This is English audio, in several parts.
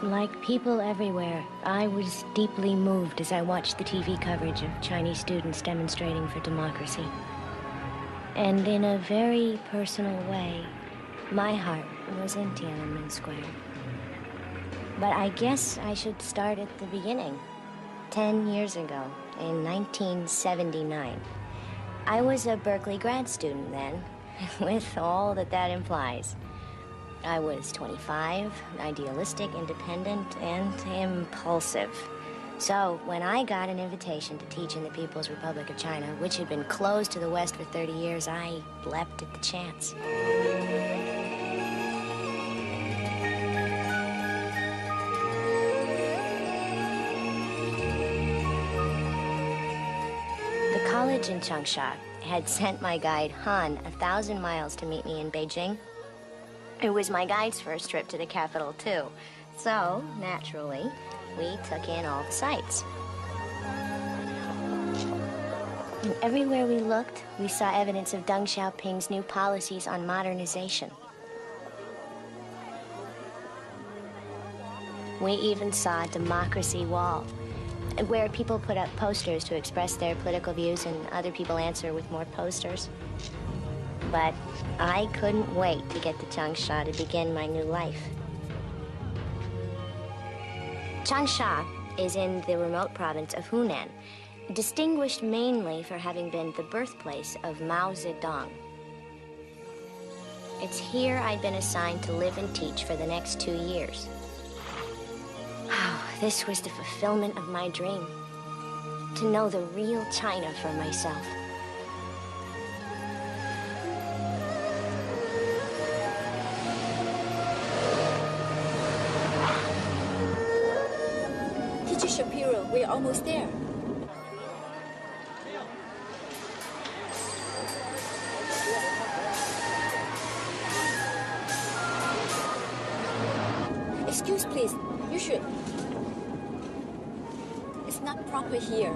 Like people everywhere, I was deeply moved as I watched the TV coverage of Chinese students demonstrating for democracy. And in a very personal way, my heart was in Tiananmen Square. But I guess I should start at the beginning. 10 years ago, in 1979. I was a Berkeley grad student then, with all that implies. I was 25, idealistic, independent, and impulsive. So when I got an invitation to teach in the People's Republic of China, which had been closed to the West for 30 years, I leapt at the chance. The college in Changsha had sent my guide, Han, 1,000 miles to meet me in Beijing. It was my guide's first trip to the capital, too. So, naturally, we took in all the sights. And everywhere we looked, we saw evidence of Deng Xiaoping's new policies on modernization. We even saw a democracy wall, where people put up posters to express their political views and other people answer with more posters. But I couldn't wait to get to Changsha to begin my new life. Changsha is in the remote province of Hunan, distinguished mainly for having been the birthplace of Mao Zedong. It's here I'd been assigned to live and teach for the next 2 years. Oh, this was the fulfillment of my dream, to know the real China for myself. Teacher Shapiro, we're almost there. Excuse, please. You should. It's not proper here.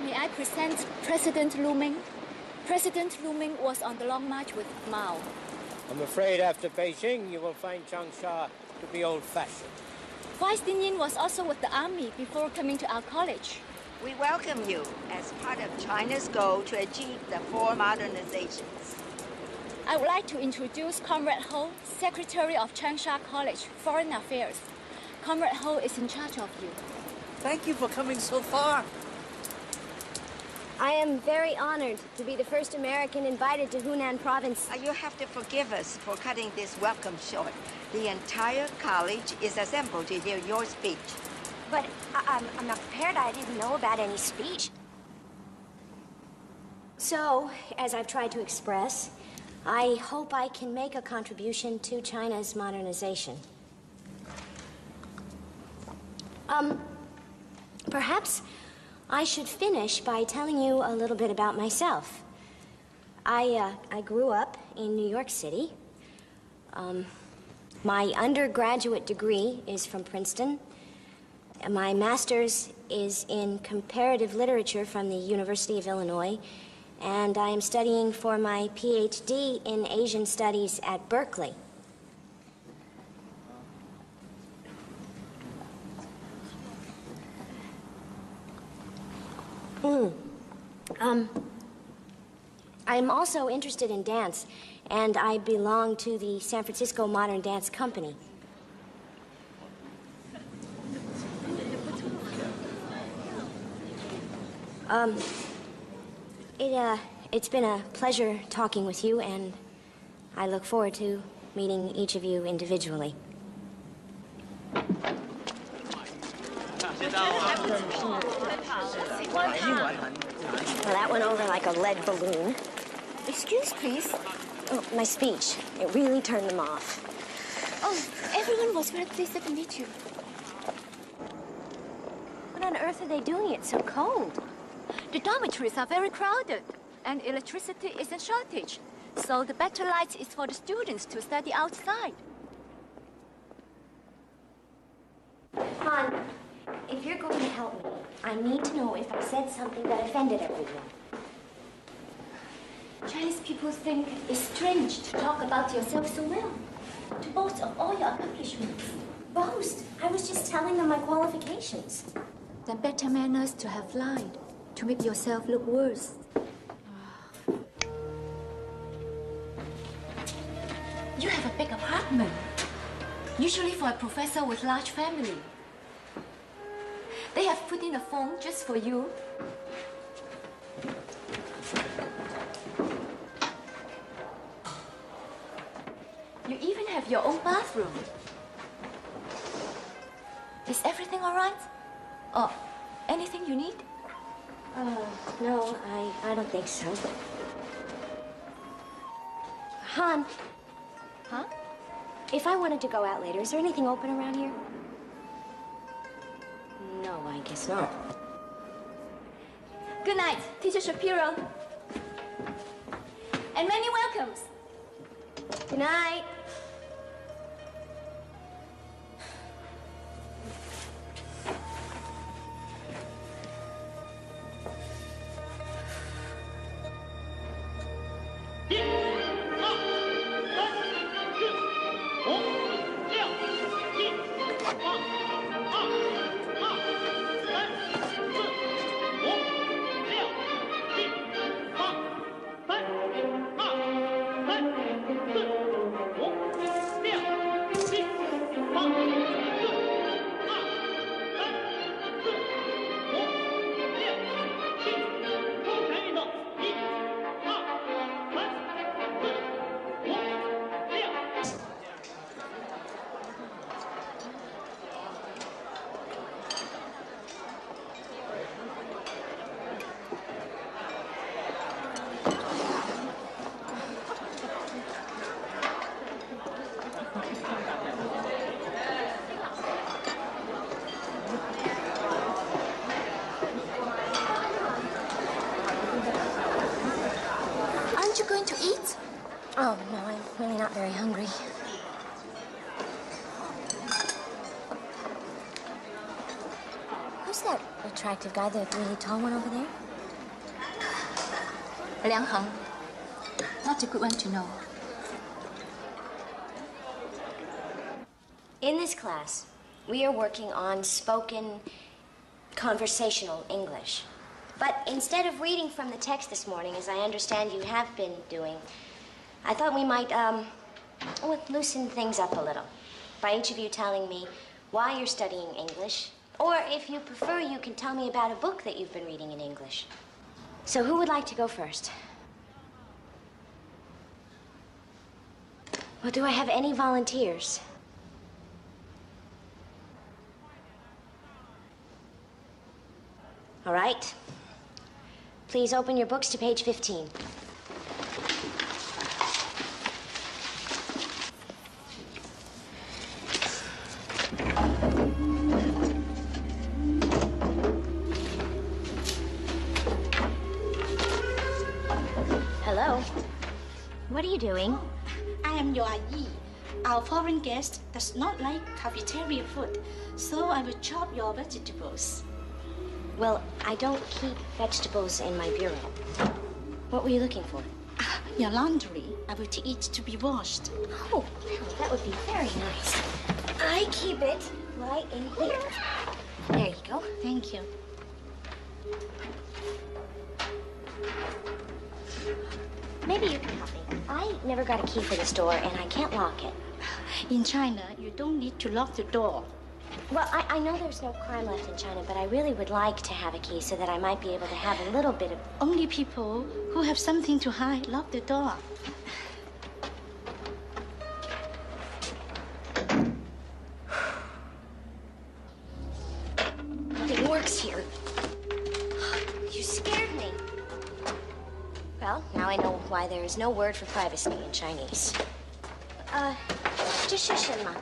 May I present President Lu Ming? President Lu Ming was on the Long March with Mao. I'm afraid after Beijing, you will find Changsha to be old-fashioned. Vice Dinyin was also with the army before coming to our college. We welcome you as part of China's goal to achieve the 4 modernizations. I would like to introduce Comrade Ho, Secretary of Changsha College, Foreign Affairs. Comrade Ho is in charge of you. Thank you for coming so far. I am very honored to be the first American invited to Hunan province. You have to forgive us for cutting this welcome short. The entire college is assembled to hear your speech. But I'm not prepared. I didn't know about any speech. So, as I've tried to express, I hope I can make a contribution to China's modernization. Perhaps I should finish by telling you a little bit about myself. I grew up in New York City. My undergraduate degree is from Princeton. My master's is in comparative literature from the University of Illinois. And I am studying for my PhD in Asian studies at Berkeley. I'm also interested in dance, and I belong to the San Francisco Modern Dance Company. It's been a pleasure talking with you, and I look forward to meeting each of you individually. Well, that went over like a lead balloon. Excuse, please. Oh, my speech. It really turned them off. Oh, everyone was very pleased to meet you. What on earth are they doing? It's so cold. The dormitories are very crowded, and electricity is in shortage. So the better light is for the students to study outside. Han, if you're going to help me, I need to know if I said something that offended everyone. Chinese people think it's strange to talk about yourself so well, to boast of all your accomplishments. Boast? I was just telling them my qualifications. Then better manners to have lied, to make yourself look worse. You have a big apartment, usually for a professor with large family. They have put in a phone just for you. You even have your own bathroom. Is everything all right? Or anything you need? No, I don't think so. Han. Huh? If I wanted to go out later, is there anything open around here? No, I guess not. Good night, Teacher Shapiro. And many welcomes. Good night. Aren't you going to eat? Oh, no, I'm really not very hungry. Who's that attractive guy, the really tall one over there? Liang Heng. Not a good one to know. In this class, we are working on spoken conversational English. But instead of reading from the text this morning, as I understand you have been doing, I thought we might, loosen things up a little by each of you telling me why you're studying English, or if you prefer, you can tell me about a book that you've been reading in English. So who would like to go first? Well, do I have any volunteers? All right. Please open your books to page 15. Hello. What are you doing? I am your Yi. Our foreign guest does not like cafeteria food, so I will chop your vegetables. Well, I don't keep vegetables in my bureau. What were you looking for? Your laundry, I will take it to be washed. Oh, that would be very nice. I keep it right in here. There you go. Thank you. Maybe you can help me. I never got a key for this door, and I can't lock it. In China, you don't need to lock the door. Well, I know there's no crime left in China, but I really would like to have a key so that I might be able to have a little bit of... Only people who have something to hide lock the door. box here. You scared me. Well, now I know why there is no word for privacy in Chinese. 这是什么?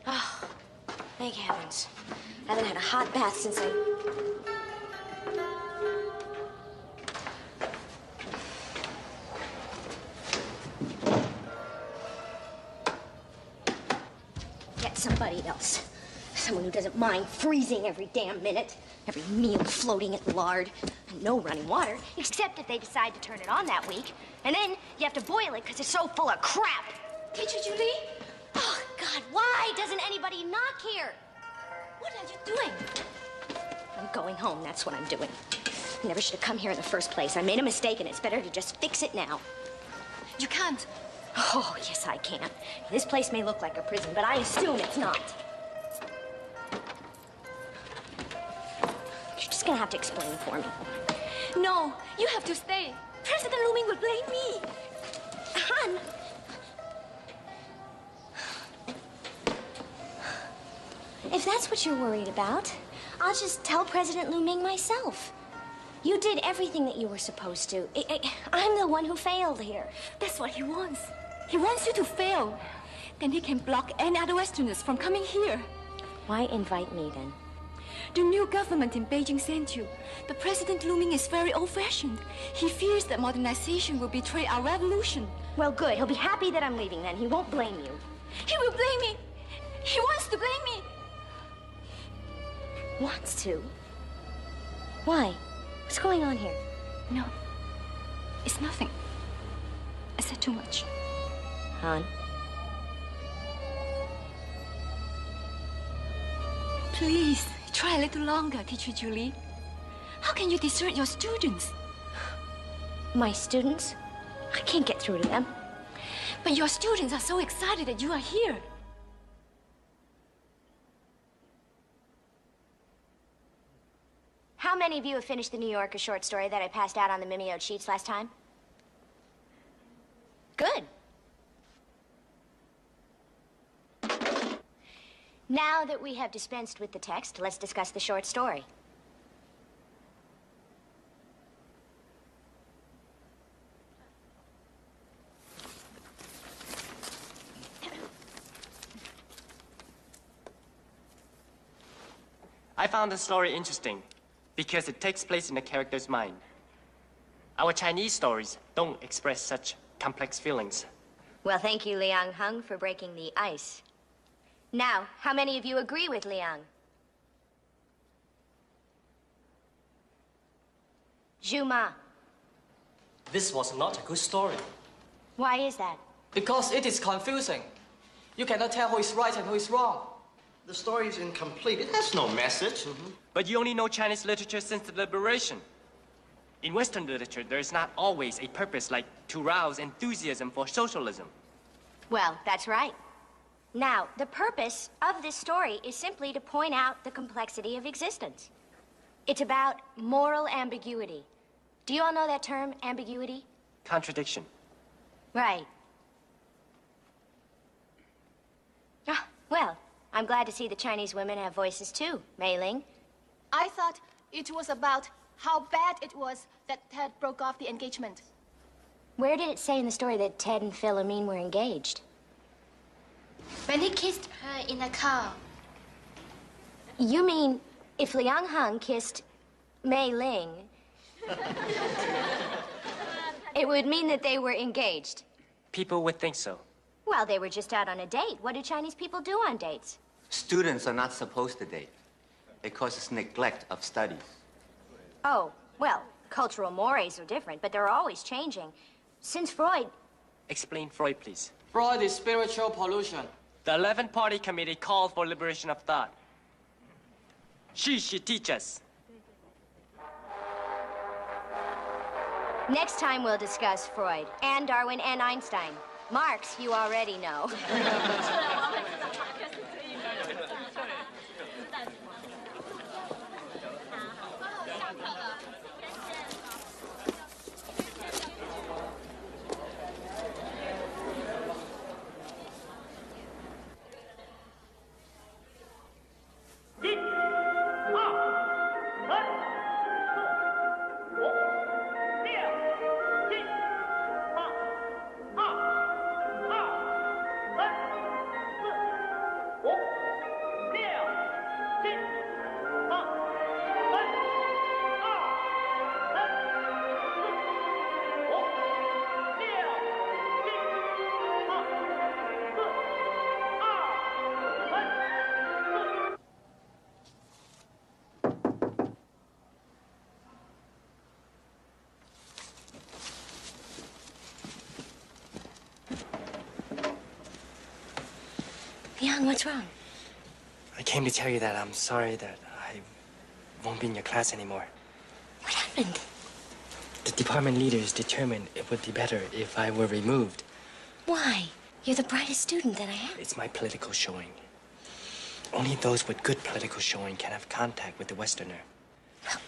Oh, thank heavens. I haven't had a hot bath since I... Get somebody else. Someone who doesn't mind freezing every damn minute. Every meal floating in lard. And no running water, except if they decide to turn it on that week. And then you have to boil it because it's so full of crap. Teacher Julie? Oh, God, why doesn't anybody knock here? What are you doing? I'm going home, that's what I'm doing. I never should have come here in the first place. I made a mistake, and it's better to just fix it now. You can't. Oh, yes, I can. This place may look like a prison, but I assume it's not. You're just gonna have to explain it for me. No, you have to stay. President Lu Ming would blame me. Han! If that's what you're worried about, I'll just tell President Lu Ming myself. You did everything that you were supposed to. I'm the one who failed here. That's what he wants. He wants you to fail. Then he can block any other Westerners from coming here. Why invite me, then? The new government in Beijing sent you. The President Lu Ming is very old-fashioned. He fears that modernization will betray our revolution. Well, good. He'll be happy that I'm leaving, then. He won't blame you. He will blame me. He wants to blame me. Wants to? Why? What's going on here? No, it's nothing. I said too much. Han? Please, try a little longer, Teacher Julie. How can you desert your students? My students? I can't get through to them. But your students are so excited that you are here. How many of you have finished the New Yorker short story that I passed out on the mimeoed sheets last time? Good. Now that we have dispensed with the text, let's discuss the short story. I found the story interesting because it takes place in the character's mind. Our Chinese stories don't express such complex feelings. Well, thank you, Liang Hung, for breaking the ice. Now, how many of you agree with Liang? Zhu Ma. This was not a good story. Why is that? Because it is confusing. You cannot tell who is right and who is wrong. The story is incomplete. It has no message. But you only know Chinese literature since the liberation. In Western literature, there is not always a purpose like to rouse enthusiasm for socialism. Well, that's right. Now, the purpose of this story is simply to point out the complexity of existence. It's about moral ambiguity. Do you all know that term, ambiguity? Contradiction. Right. Ah, well, I'm glad to see the Chinese women have voices too, Mei Ling. I thought it was about how bad it was that Ted broke off the engagement. Where did it say in the story that Ted and Philomene were engaged? When he kissed her in a car. You mean if Liang Hung kissed Mei Ling, it would mean that they were engaged? People would think so. Well, they were just out on a date. What do Chinese people do on dates? Students are not supposed to date. It causes neglect of studies. Oh, well, cultural mores are different, but they're always changing. Since Freud... Explain Freud, please. Freud is spiritual pollution. The 11th Party Committee called for liberation of thought. She should teach us. Next time we'll discuss Freud, and Darwin, and Einstein. Marx, you already know. Young, what's wrong? I came to tell you that I'm sorry that I won't be in your class anymore. What happened? The department leaders determined it would be better if I were removed. Why? You're the brightest student that I have. It's my political showing. Only those with good political showing can have contact with the Westerner. Well,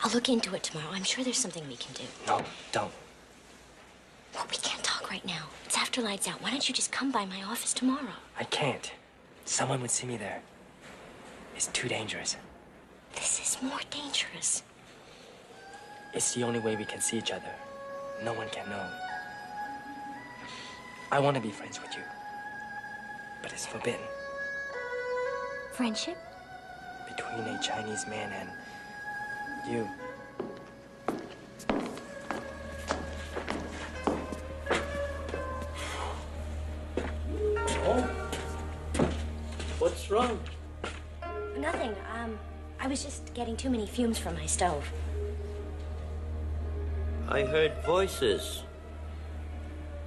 I'll look into it tomorrow. I'm sure there's something we can do. No, don't. Well, we can't talk right now. It's after lights out. Why don't you just come by my office tomorrow? I can't. Someone would see me there. It's too dangerous. This is more dangerous. It's the only way we can see each other. No one can know. I want to be friends with you. But it's forbidden. Friendship? Between a Chinese man and you. Oh? What's wrong? Nothing. I was just getting too many fumes from my stove. I heard voices.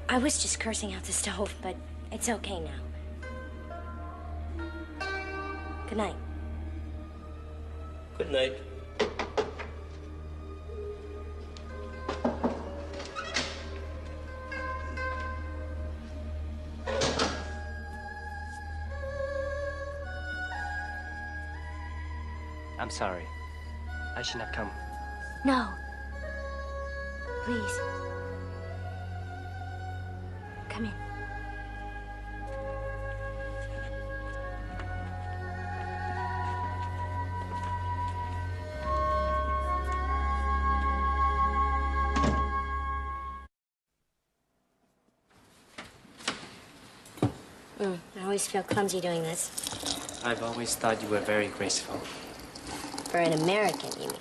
I was just cursing out the stove, but it's okay now. Good night. Good night. I'm sorry. I shouldn't have come. No. Please. Come in. I always feel clumsy doing this. I've always thought you were very graceful. For an American, you mean?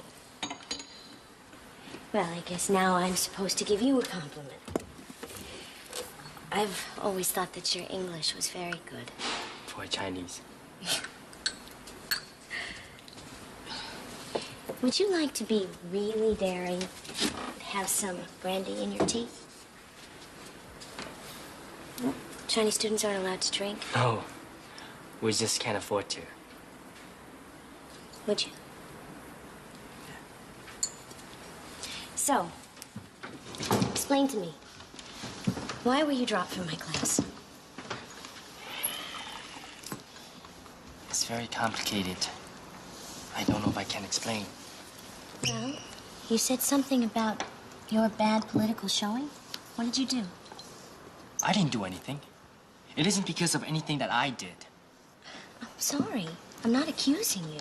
Well, I guess now I'm supposed to give you a compliment. I've always thought that your English was very good. For a Chinese. Would you like to be really daring and have some brandy in your tea? Chinese students aren't allowed to drink. No. We just can't afford to. Would you? So, explain to me, why were you dropped from my class? It's very complicated. I don't know if I can explain. Well, you said something about your bad political showing. What did you do? I didn't do anything. It isn't because of anything that I did. I'm sorry. I'm not accusing you.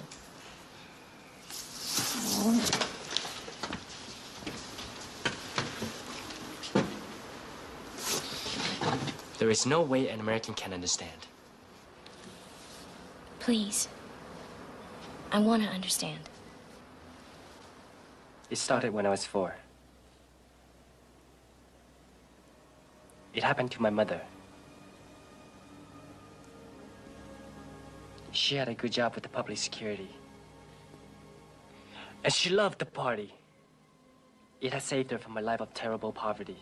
There is no way an American can understand. Please. I want to understand. It started when I was 4. It happened to my mother. She had a good job with the public security. And she loved the party. It had saved her from a life of terrible poverty.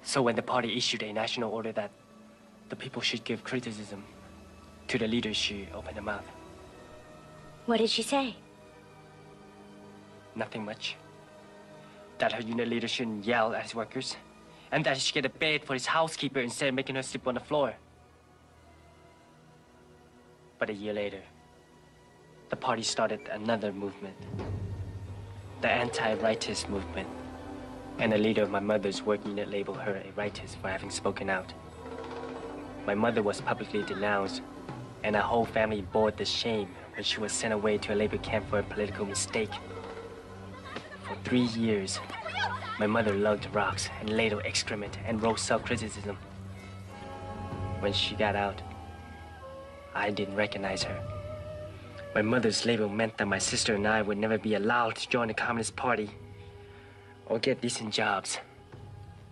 So when the party issued a national order that the people should give criticism to the leaders, she opened her mouth. What did she say? Nothing much. That her unit leader shouldn't yell at his workers, and that he should get a bed for his housekeeper instead of making her sleep on the floor. But a year later, the party started another movement, the anti-rightist movement. And the leader of my mother's work unit labeled her a rightist for having spoken out. My mother was publicly denounced, and our whole family bore the shame when she was sent away to a labor camp for a political mistake. For 3 years, my mother lugged rocks and ladled excrement and wrote self-criticism. When she got out, I didn't recognize her. My mother's label meant that my sister and I would never be allowed to join the Communist Party or get decent jobs.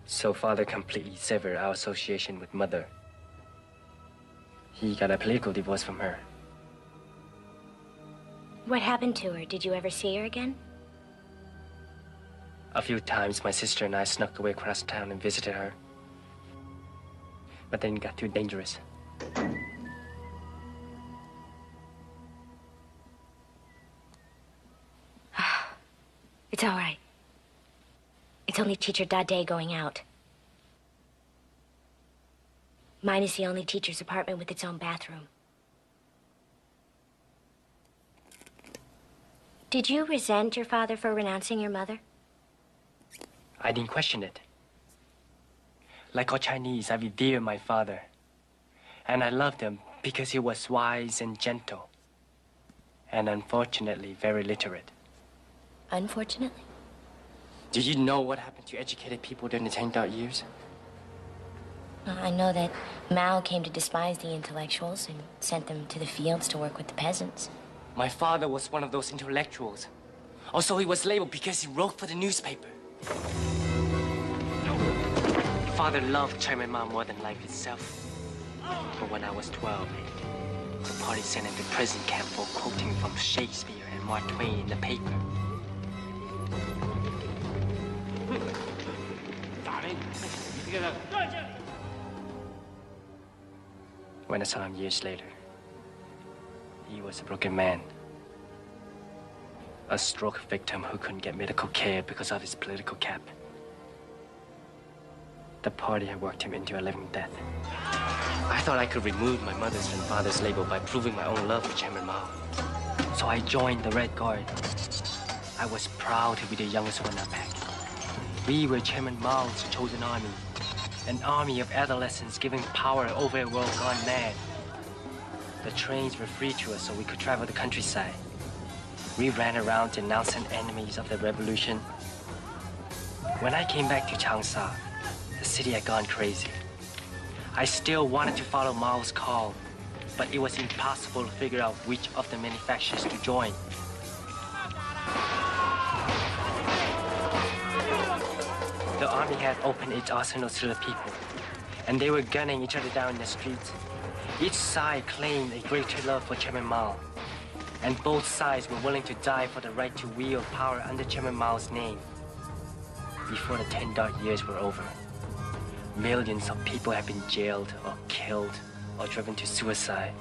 So father completely severed our association with mother. He got a political divorce from her. What happened to her? Did you ever see her again? A few times, my sister and I snuck away across town and visited her. But then it got too dangerous. It's all right. It's only teacher Dade going out. Mine is the only teacher's apartment with its own bathroom. Did you resent your father for renouncing your mother? I didn't question it. Like all Chinese, I revere my father. And I loved him because he was wise and gentle. And unfortunately, very literate. Unfortunately? Do you know what happened to educated people during the Tang Dao years? I know that Mao came to despise the intellectuals and sent them to the fields to work with the peasants. My father was one of those intellectuals. Also, he was labeled because he wrote for the newspaper. Father loved Chairman Mao more than life itself. But when I was 12, the party sent him to prison camp for quoting from Shakespeare and Mark Twain in the paper. When I saw him years later, he was a broken man. A stroke victim who couldn't get medical care because of his political cap. The party had worked him into a living death. I thought I could remove my mother's and father's label by proving my own love for Chairman Mao. So I joined the Red Guard. I was proud to be the youngest one in our pack. We were Chairman Mao's chosen army. An army of adolescents giving power over a world gone mad. The trains were free to us so we could travel the countryside. We ran around denouncing enemies of the revolution. When I came back to Changsha, the city had gone crazy. I still wanted to follow Mao's call, but it was impossible to figure out which of the manufacturers to join. The army had opened its arsenals to the people, and they were gunning each other down in the streets. Each side claimed a greater love for Chairman Mao, and both sides were willing to die for the right to wield power under Chairman Mao's name. Before the 10 dark years were over, millions of people had been jailed or killed or driven to suicide.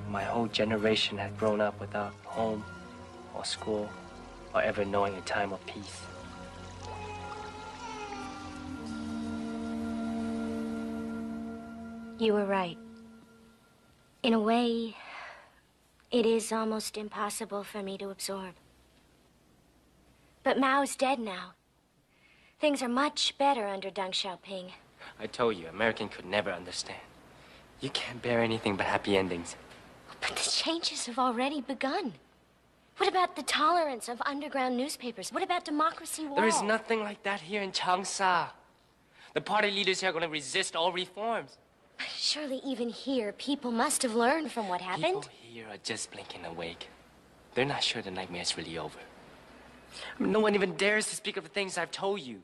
My whole generation had grown up without home or school or ever knowing a time of peace. You were right. In a way, it is almost impossible for me to absorb. But Mao's dead now. Things are much better under Deng Xiaoping. I told you, American could never understand. You can't bear anything but happy endings. But the changes have already begun. What about the tolerance of underground newspapers? What about democracy wall? There is nothing like that here in Changsha. The party leaders here are going to resist all reforms. Surely even here, people must have learned from what happened. People here are just blinking awake. They're not sure the nightmare's really over. No one even dares to speak of the things I've told you.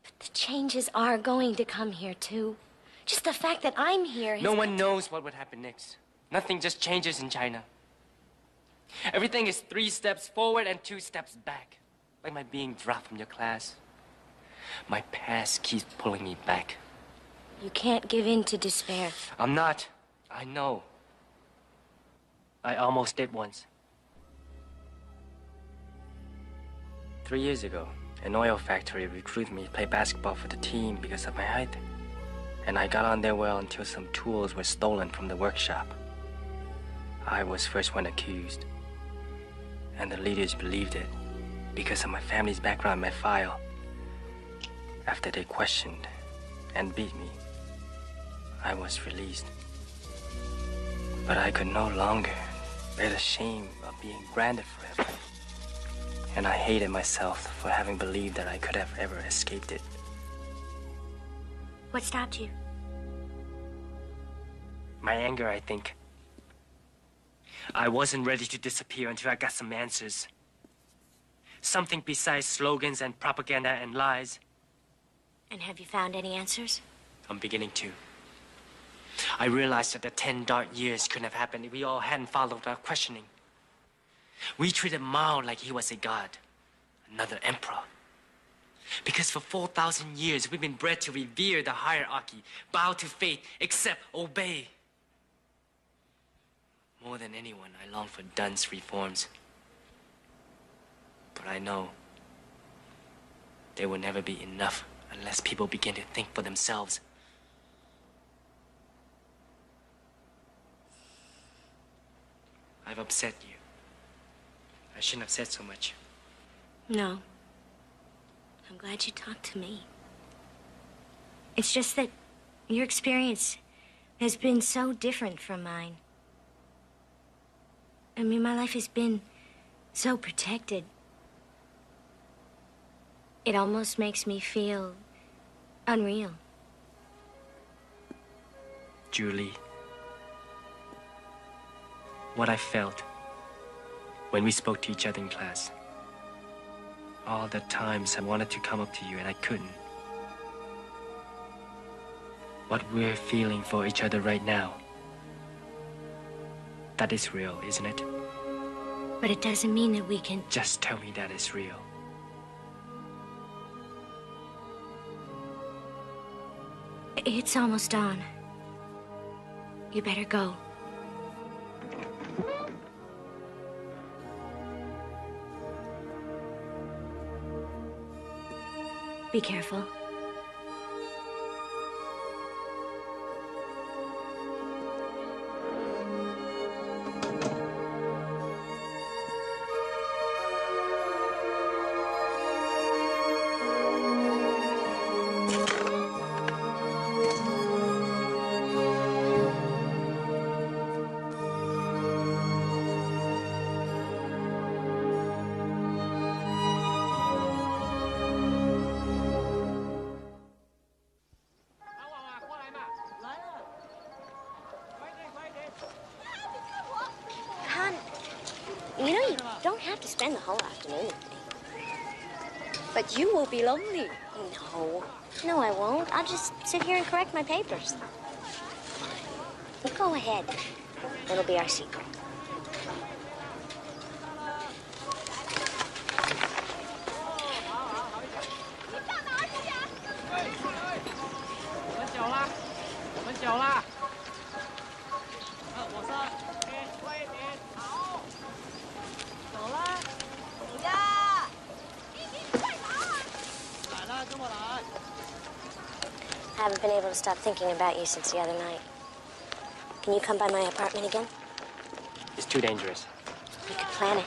But the changes are going to come here, too. Just the fact that I'm here... No one knows what would happen next. Nothing just changes in China. Everything is 3 steps forward and 2 steps back. Like my being dropped from your class. My past keeps pulling me back. You can't give in to despair. I'm not. I know. I almost did once. 3 years ago, an oil factory recruited me to play basketball for the team because of my height. And I got on there well until some tools were stolen from the workshop. I was first one accused. And the leaders believed it because of my family's background in my file. After they questioned and beat me, I was released. But I could no longer bear the shame of being branded forever. And I hated myself for having believed that I could have ever escaped it. What stopped you? My anger, I think. I wasn't ready to disappear until I got some answers. Something besides slogans and propaganda and lies. And have you found any answers? I'm beginning to. I realized that the 10 dark years couldn't have happened if we all hadn't followed our questioning. We treated Mao like he was a god, another emperor. Because for 4,000 years, we've been bred to revere the hierarchy, bow to fate, accept, obey. More than anyone, I long for Dunn's reforms. But I know they will never be enough unless people begin to think for themselves. I've upset you. I shouldn't have said so much. No. I'm glad you talked to me. It's just that your experience has been so different from mine. I mean, my life has been so protected. It almost makes me feel unreal. Julie, what I felt when we spoke to each other in class. All the times I wanted to come up to you and I couldn't. What we're feeling for each other right now, that is real, isn't it? But it doesn't mean that we can... Just tell me that is real. It's almost on. You better go. Be careful. You know, you don't have to spend the whole afternoon with me. But you will be lonely. No. No, I won't. I'll just sit here and correct my papers. You go ahead. It'll be our secret. I haven't been able to stop thinking about you since the other night. Can you come by my apartment again? It's too dangerous. We could plan it.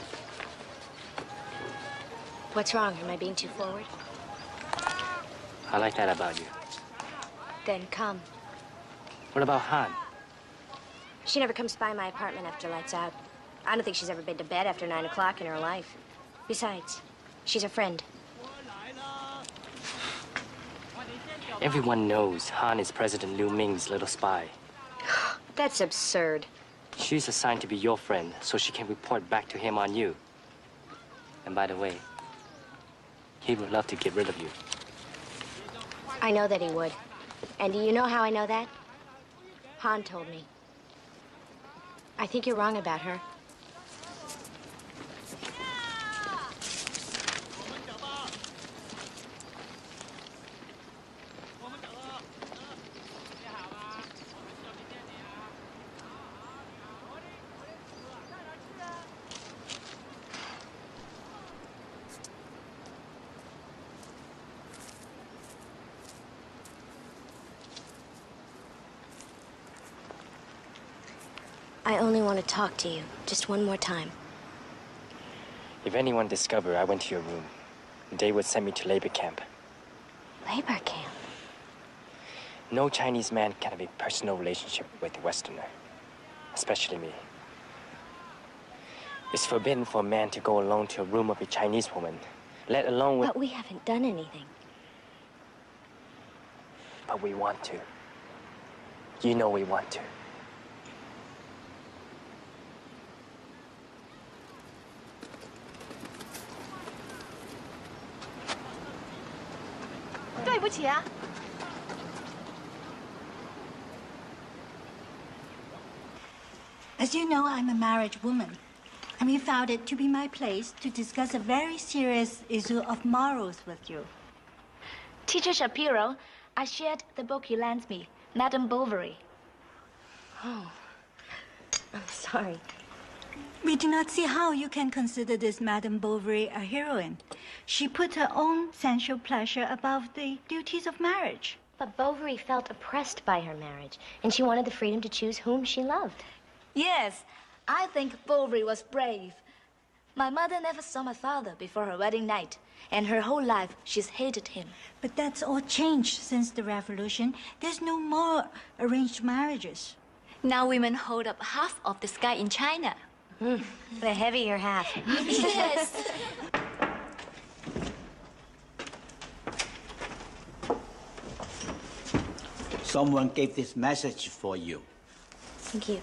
What's wrong? Am I being too forward? I like that about you. Then come. What about Han? She never comes by my apartment after lights out. I don't think she's ever been to bed after 9 o'clock in her life. Besides, she's a friend. Everyone knows Han is President Liu Ming's little spy. That's absurd. She's assigned to be your friend, so she can report back to him on you. And by the way, he would love to get rid of you. I know that he would. And do you know how I know that? Han told me. I think you're wrong about her. I only want to talk to you, just one more time. If anyone discovered I went to your room, they would send me to labor camp. Labor camp? No Chinese man can have a personal relationship with a Westerner, especially me. It's forbidden for a man to go alone to a room of a Chinese woman, let alone with... But we haven't done anything. But we want to. You know we want to. As you know, I'm a married woman, and we found it to be my place to discuss a very serious issue of morals with you. Teacher Shapiro, I shared the book he lent me, Madame Bovary. Oh, I'm sorry. We do not see how you can consider this Madame Bovary a heroine. She put her own sensual pleasure above the duties of marriage. But Bovary felt oppressed by her marriage, and she wanted the freedom to choose whom she loved. Yes, I think Bovary was brave. My mother never saw my father before her wedding night, and her whole life she's hated him. But that's all changed since the revolution. There's no more arranged marriages. Now women hold up half of the sky in China. The heavier half. Yes. Someone gave this message for you. Thank you.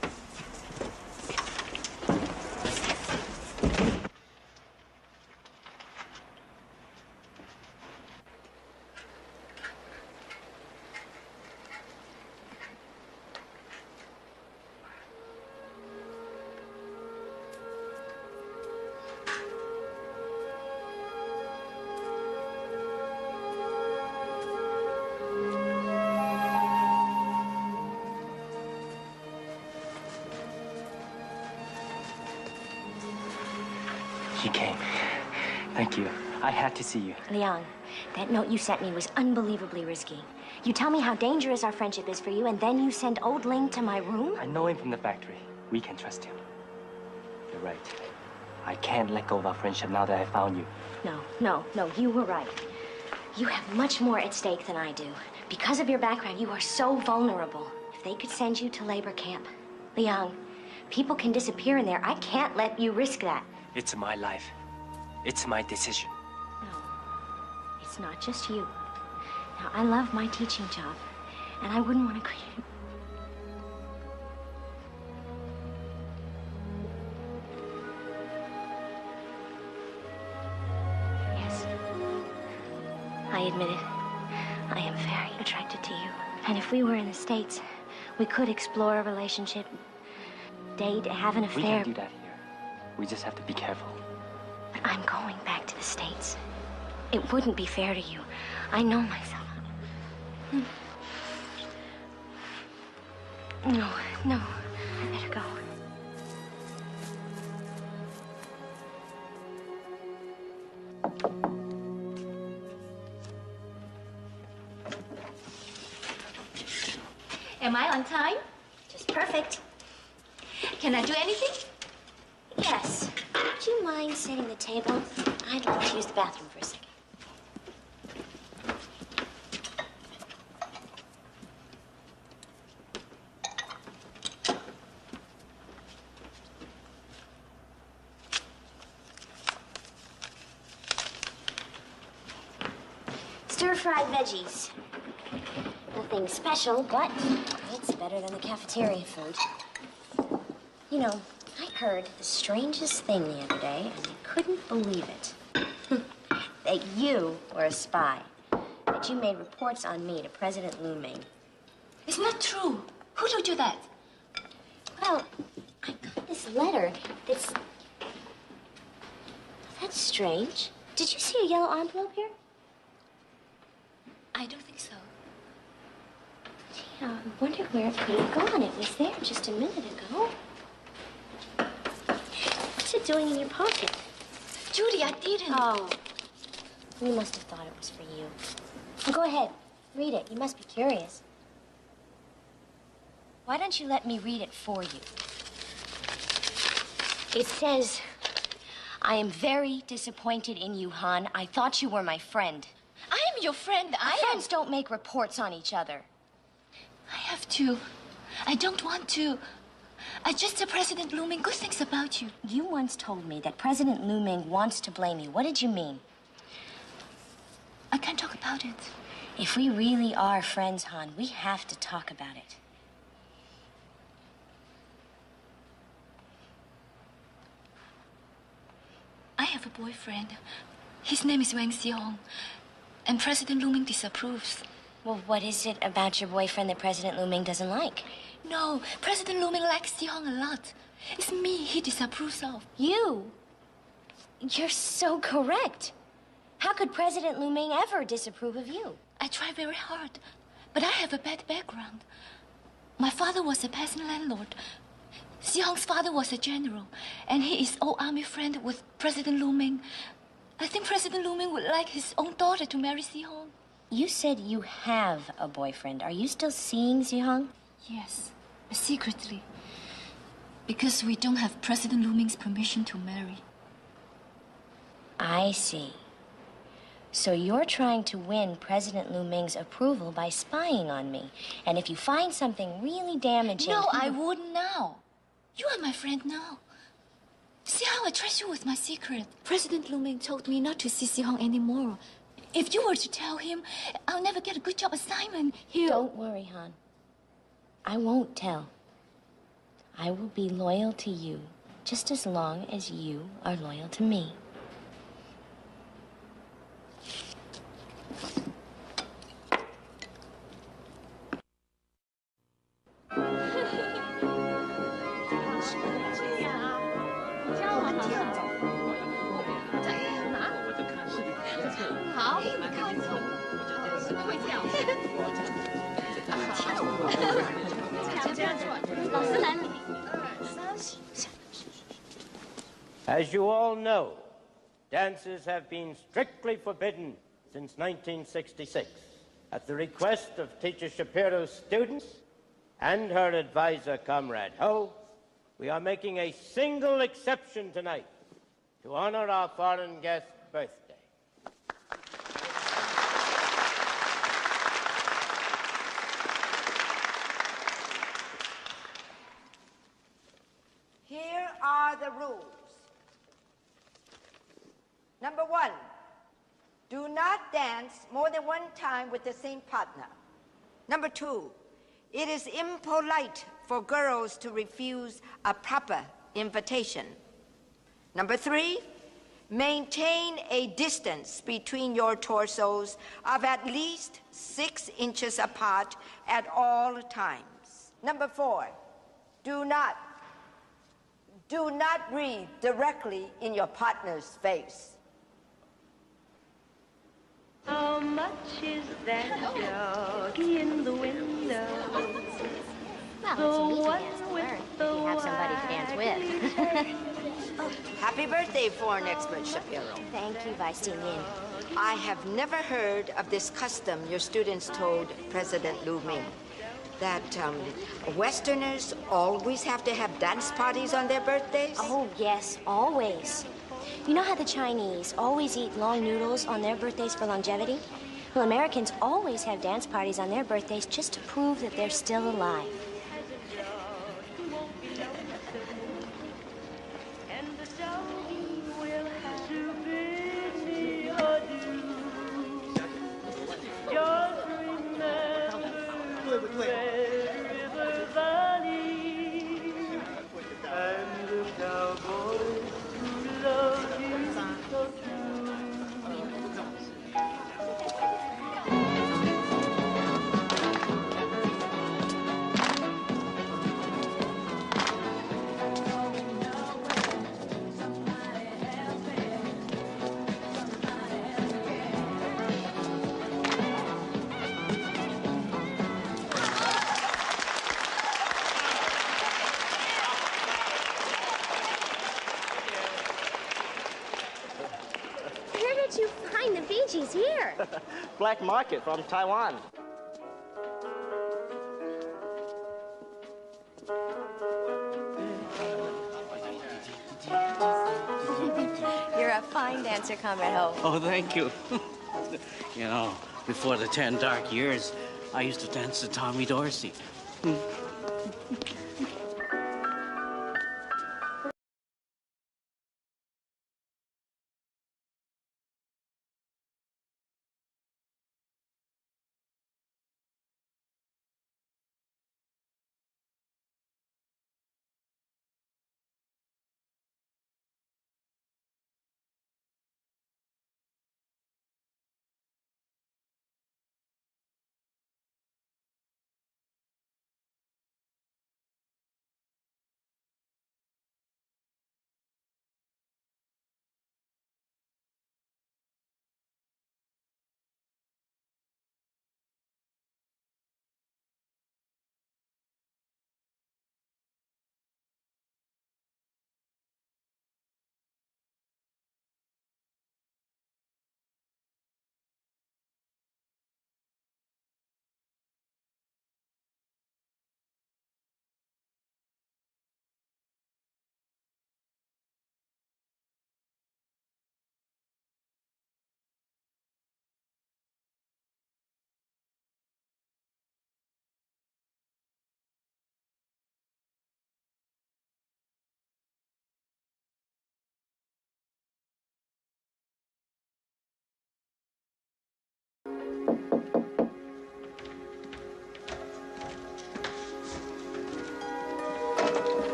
You came. Thank you. I had to see you. Liang, that note you sent me was unbelievably risky. You tell me how dangerous our friendship is for you, and then you send old Ling to my room? I know him from the factory. We can trust him. You're right. I can't let go of our friendship now that I found you. No, you were right. You have much more at stake than I do. Because of your background, you are so vulnerable. If they could send you to labor camp, Liang, people can disappear in there. I can't let you risk that. It's my life. It's my decision. No, it's not just you. Now, I love my teaching job, and I wouldn't want to create... Yes, I admit it. I am very attracted to you. And if we were in the States, we could explore a relationship, date, have an affair. We can do that here. We just have to be careful. But I'm going back to the States. It wouldn't be fair to you. I know myself. No, I better go. Am I on time? Just perfect. Can I do anything? Yes. Would you mind setting the table? I'd like to use the bathroom for a second. Stir-fried veggies. Nothing special, but it's better than the cafeteria food. You know, I heard the strangest thing the other day, and I couldn't believe it. That you were a spy. That you made reports on me to President Lu Ming. It's not true. Who told you that? Well, I got this letter that's... That's strange. Did you see a yellow envelope here? I don't think so. Yeah, I wondered where it could have gone. It was there just a minute ago. What's it doing in your pocket? Judy, I didn't. Oh, you must have thought it was for you. Well, go ahead, read it. You must be curious. Why don't you let me read it for you? It says, I am very disappointed in you, Han. I thought you were my friend. I am your friend. Friends don't make reports on each other. I have to. I don't want to. I just said President Lu Ming good things about you. You once told me that President Lu Ming wants to blame you. What did you mean? I can't talk about it. If we really are friends, Han, we have to talk about it. I have a boyfriend. His name is Wang Xiong. And President Lu Ming disapproves. Well, what is it about your boyfriend that President Lu Ming doesn't like? No, President Lu Ming likes Xiong a lot. It's me he disapproves of. You? You're so correct. How could President Lu Ming ever disapprove of you? I try very hard, but I have a bad background. My father was a peasant landlord. Si Hong's father was a general, and he is old army friend with President Lu Ming. I think President Lu Ming would like his own daughter to marry Si Hong. You said you have a boyfriend. Are you still seeing Zihong? Yes, but secretly. Because we don't have President Lu Ming's permission to marry. I see. So you're trying to win President Lu Ming's approval by spying on me. And if you find something really damaging... No, I wouldn't now. You are my friend now. See how I trust you with my secret. President Lu Ming told me not to see Si Hong anymore. If you were to tell him, I'll never get a good job assignment. Don't worry, Han. I won't tell. I will be loyal to you just as long as you are loyal to me. As you all know, dances have been strictly forbidden since 1966. At the request of teacher Shapiro's students and her advisor, Comrade Ho, we are making a single exception tonight to honor our foreign guest's birthday. Here are the rules. Number 1, do not dance more than one time with the same partner. Number 2, it is impolite for girls to refuse a proper invitation. Number 3, maintain a distance between your torsos of at least 6 inches apart at all times. Number 4, do not breathe directly in your partner's face. How much is that doggy in the window? Well, it's an easy dance to learn if you have somebody to dance with. Happy birthday, foreign expert Shapiro. Thank you, Vice Dean Yin. I have never heard of this custom your students told President Lu Ming, that Westerners always have to have dance parties on their birthdays? Oh, yes, always. You know how the Chinese always eat long noodles on their birthdays for longevity? Well, Americans always have dance parties on their birthdays just to prove that they're still alive. You find the Bee Gees here? Black market from Taiwan. You're a fine dancer, Comrade Ho. Oh, thank you. You know, before the 10 dark years, I used to dance to Tommy Dorsey.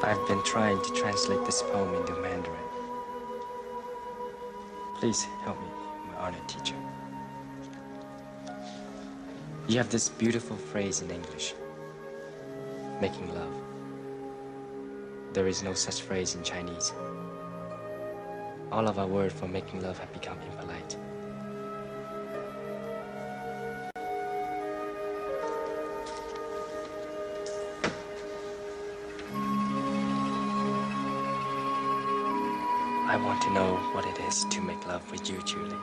I've been trying to translate this poem into Mandarin. Please help me, my honored teacher. You have this beautiful phrase in English, making love. There is no such phrase in Chinese. All of our words for making love have become impolite. I want to know what it is to make love with you, Julie.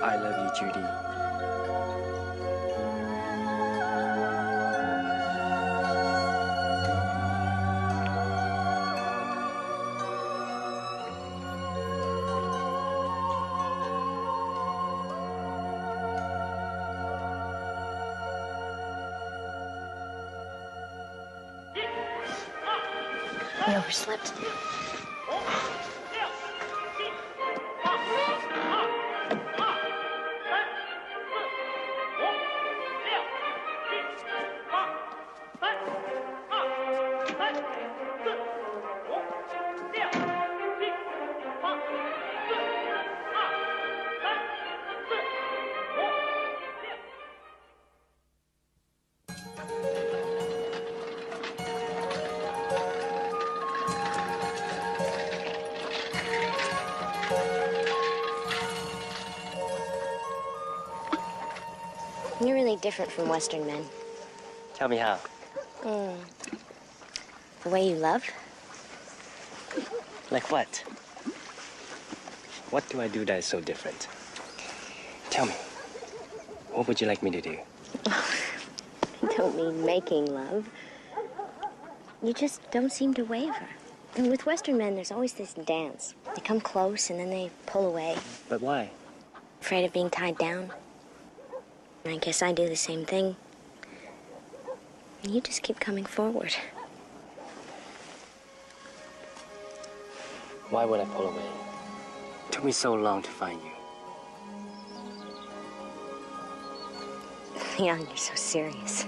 I love you, Judy. I overslept. You're really different from Western men. Tell me how. The way you love? Like what? What do I do that is so different? Tell me. What would you like me to do? I don't mean making love. You just don't seem to waver. And with Western men, there's always this dance. They come close and then they pull away. But why? Afraid of being tied down. I guess I do the same thing. And you just keep coming forward. Why would I pull away? It took me so long to find you. Leon, you're so serious.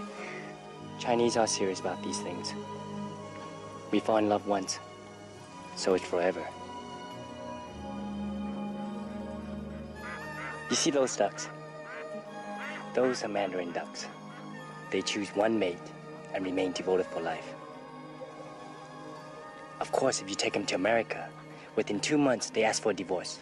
Chinese are serious about these things. We fall in love once, so it's forever. You see those ducks? Those are Mandarin ducks. They choose one mate and remain devoted for life. Of course, if you take them to America, within 2 months, they ask for a divorce.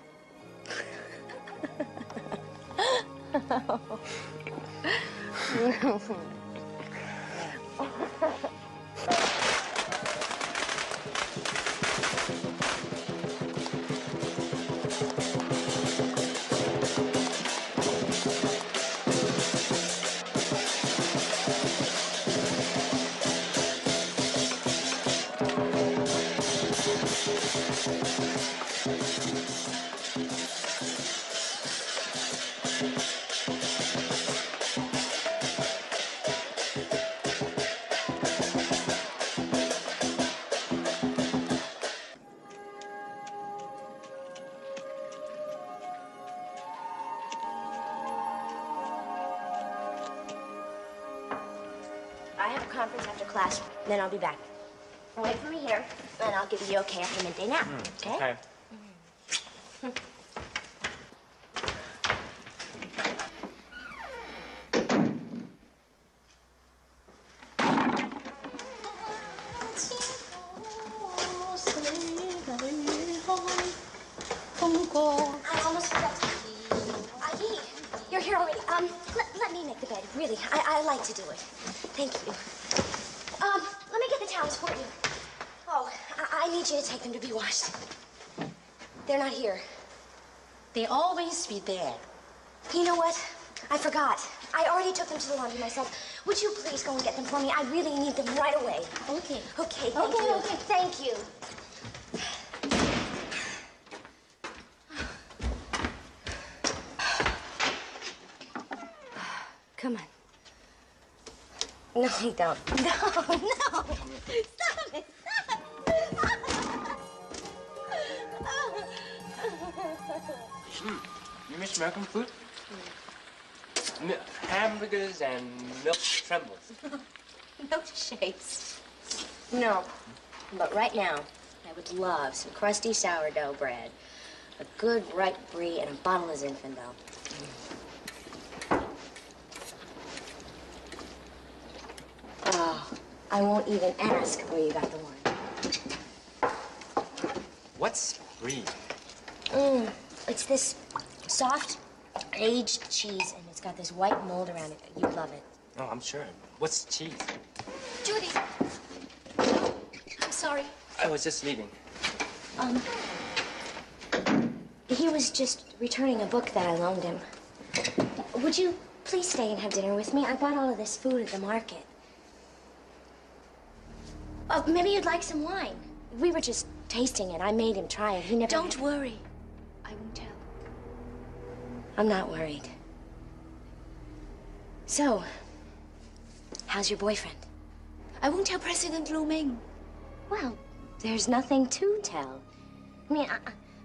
I have a conference after class, then I'll be back. Wait for me here, and I'll give you okay after midday nap, okay? Okay. I almost forgot to... Ayi, you're here already. Let me make the bed. Really, I like to do it. Thank you. Let me get the towels for you. Oh, I need you to take them to be washed. They're not here. They always be there. You know what? I forgot. I already took them to the laundry myself. Would you please go and get them for me? I really need them right away. Okay. Okay, thank you. Okay. Thank you. Come on. No, you don't. No. Stop it. You miss American food? Hamburgers and milk trembles. Milkshakes. No. But right now, I would love some crusty sourdough bread, a good ripe brie, and a bottle of Zinfandel. Oh, I won't even ask where you got the wine. What's brie? It's this soft, aged cheese, and it's got this white mold around it. You'd love it. Oh, I'm sure. What's cheese? Judy! I'm sorry. I was just leaving. He was just returning a book that I loaned him. Would you please stay and have dinner with me? I bought all of this food at the market. Oh, maybe you'd like some wine. We were just tasting it. I made him try it. He never... Don't worry. I won't tell. I'm not worried. So, how's your boyfriend? I won't tell President Lu Ming. Well, there's nothing to tell. I mean,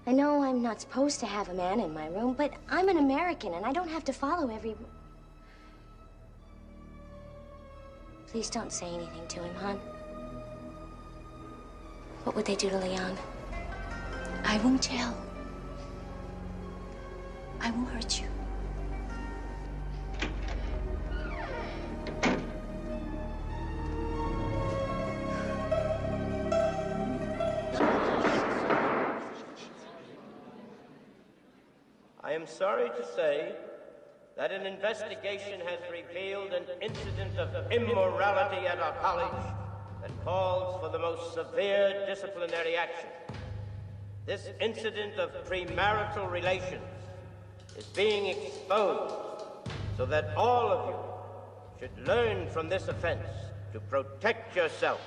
I know I'm not supposed to have a man in my room, but I'm an American and I don't have to follow every... Please don't say anything to him, hon. What would they do to Leon? I won't tell. I won't hurt you. I am sorry to say that an investigation has revealed an incident of immorality at our college that calls for the most severe disciplinary action. This incident of premarital relations is being exposed so that all of you should learn from this offense to protect yourself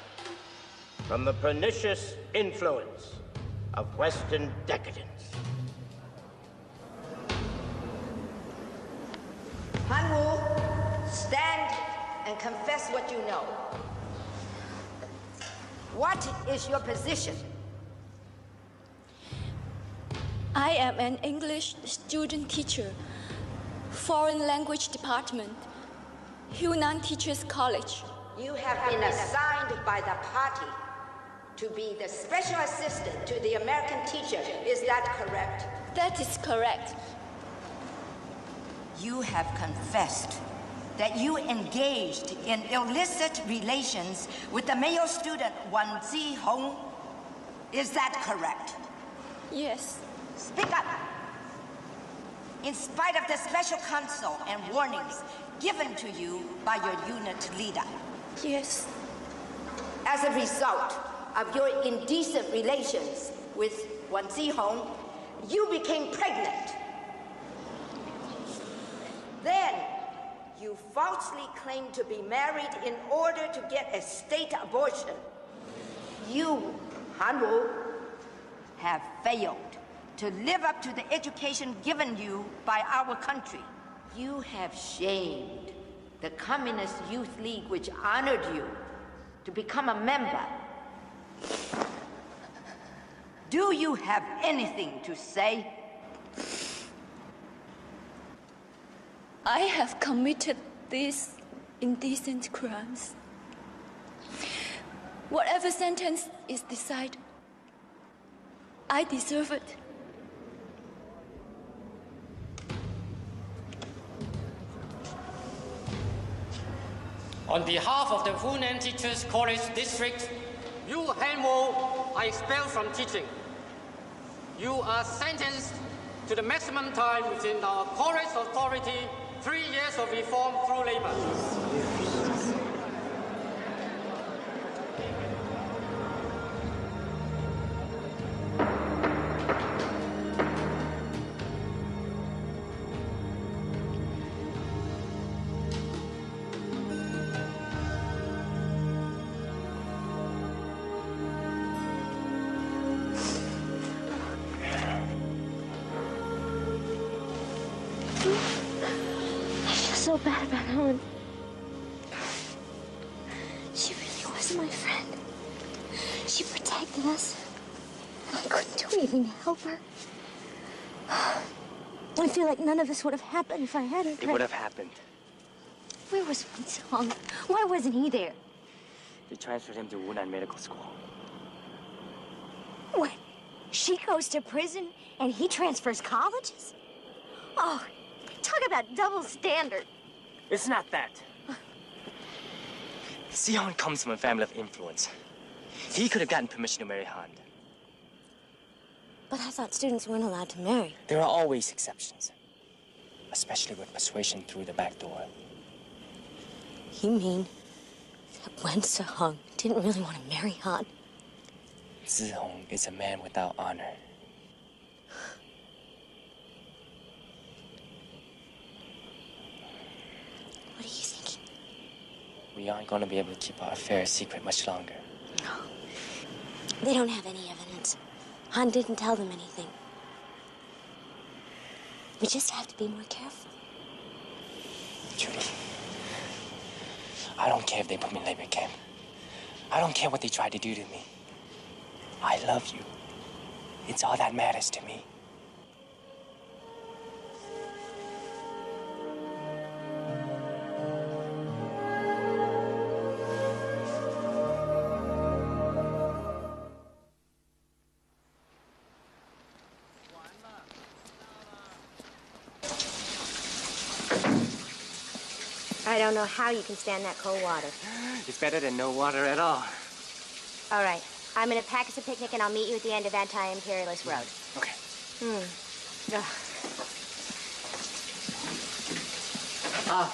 from the pernicious influence of Western decadence. Hanwoo, stand and confess what you know. What is your position? I am an English student teacher, foreign language department, Hunan Teachers College. You have been assigned by the party to be the special assistant to the American teacher. Is that correct? That is correct. you have confessed that you engaged in illicit relations with the male student Wang Zihong. Is that correct? Yes. Speak up. In spite of the special counsel and warnings given to you by your unit leader. Yes. As a result of your indecent relations with Wang Zihong, you became pregnant. Then, you falsely claimed to be married in order to get a state abortion. You, Han Wu, have failed to live up to the education given you by our country. You have shamed the Communist Youth League, which honored you, to become a member. Do you have anything to say? I have committed these indecent crimes. Whatever sentence is decided, I deserve it. On behalf of the Hunan Teachers College District, you, Han Wu, are expelled from teaching. You are sentenced to the maximum time within our college authority, 3 years of reform through labor. So bad about Helen. She really was my friend. She protected us. I couldn't do anything to help her. I feel like none of this would have happened if I hadn't. It would have happened. Where was Song? Why wasn't he there? They transferred him to Wunan Medical School. What? She goes to prison and he transfers colleges? Oh, talk about double standard. It's not that. Zihong comes from a family of influence. He could have gotten permission to marry Han. But I thought students weren't allowed to marry. There are always exceptions. Especially with persuasion through the back door. You mean that Wen Zihong didn't really want to marry Han? Zihong is a man without honor. What are you thinking? We aren't going to be able to keep our affair a secret much longer. No. They don't have any evidence. Han didn't tell them anything. We just have to be more careful. Judy, I don't care if they put me in labor camp. I don't care what they try to do to me. I love you. It's all that matters to me. I don't know how you can stand that cold water. It's better than no water at all. All right. I'm gonna pack us a picnic and I'll meet you at the end of Anti-Imperialist Road. Okay.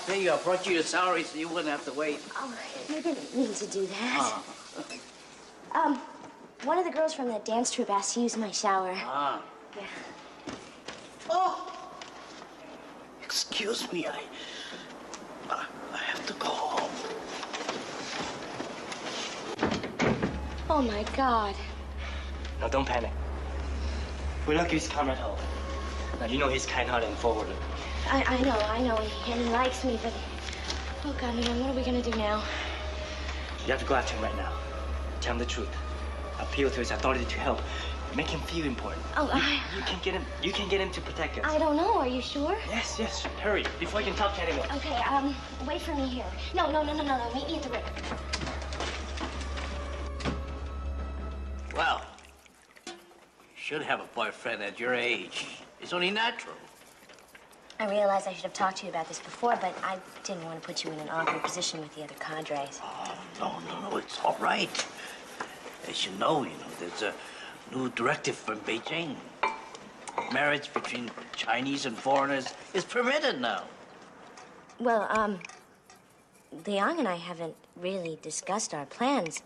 There you go. I brought you your salary so you wouldn't have to wait. Oh, you didn't mean to do that. One of the girls from the dance troupe asked to use my shower. Ah. Yeah. Oh! Excuse me, I have to go home. Oh, my God. Now, don't panic. We're lucky he's come at home. Now, you know he's kind-hearted and forward-looking. I know, and he likes me, but... Oh, God, man, what are we gonna do now? You have to go after him right now. Tell him the truth. Appeal to his authority to help. Make him feel important. Oh, You can get him to protect us. I don't know. Are you sure? Yes. Hurry, before you can talk to anyone. Okay, wait for me here. No. Meet me at the river. Well, you should have a boyfriend at your age. It's only natural. I realize I should have talked to you about this before, but I didn't want to put you in an awkward position with the other cadres. Oh, no, it's all right. As you know, there's a new directive from Beijing. Marriage between Chinese and foreigners is permitted now. Well, Liang and I haven't really discussed our plans.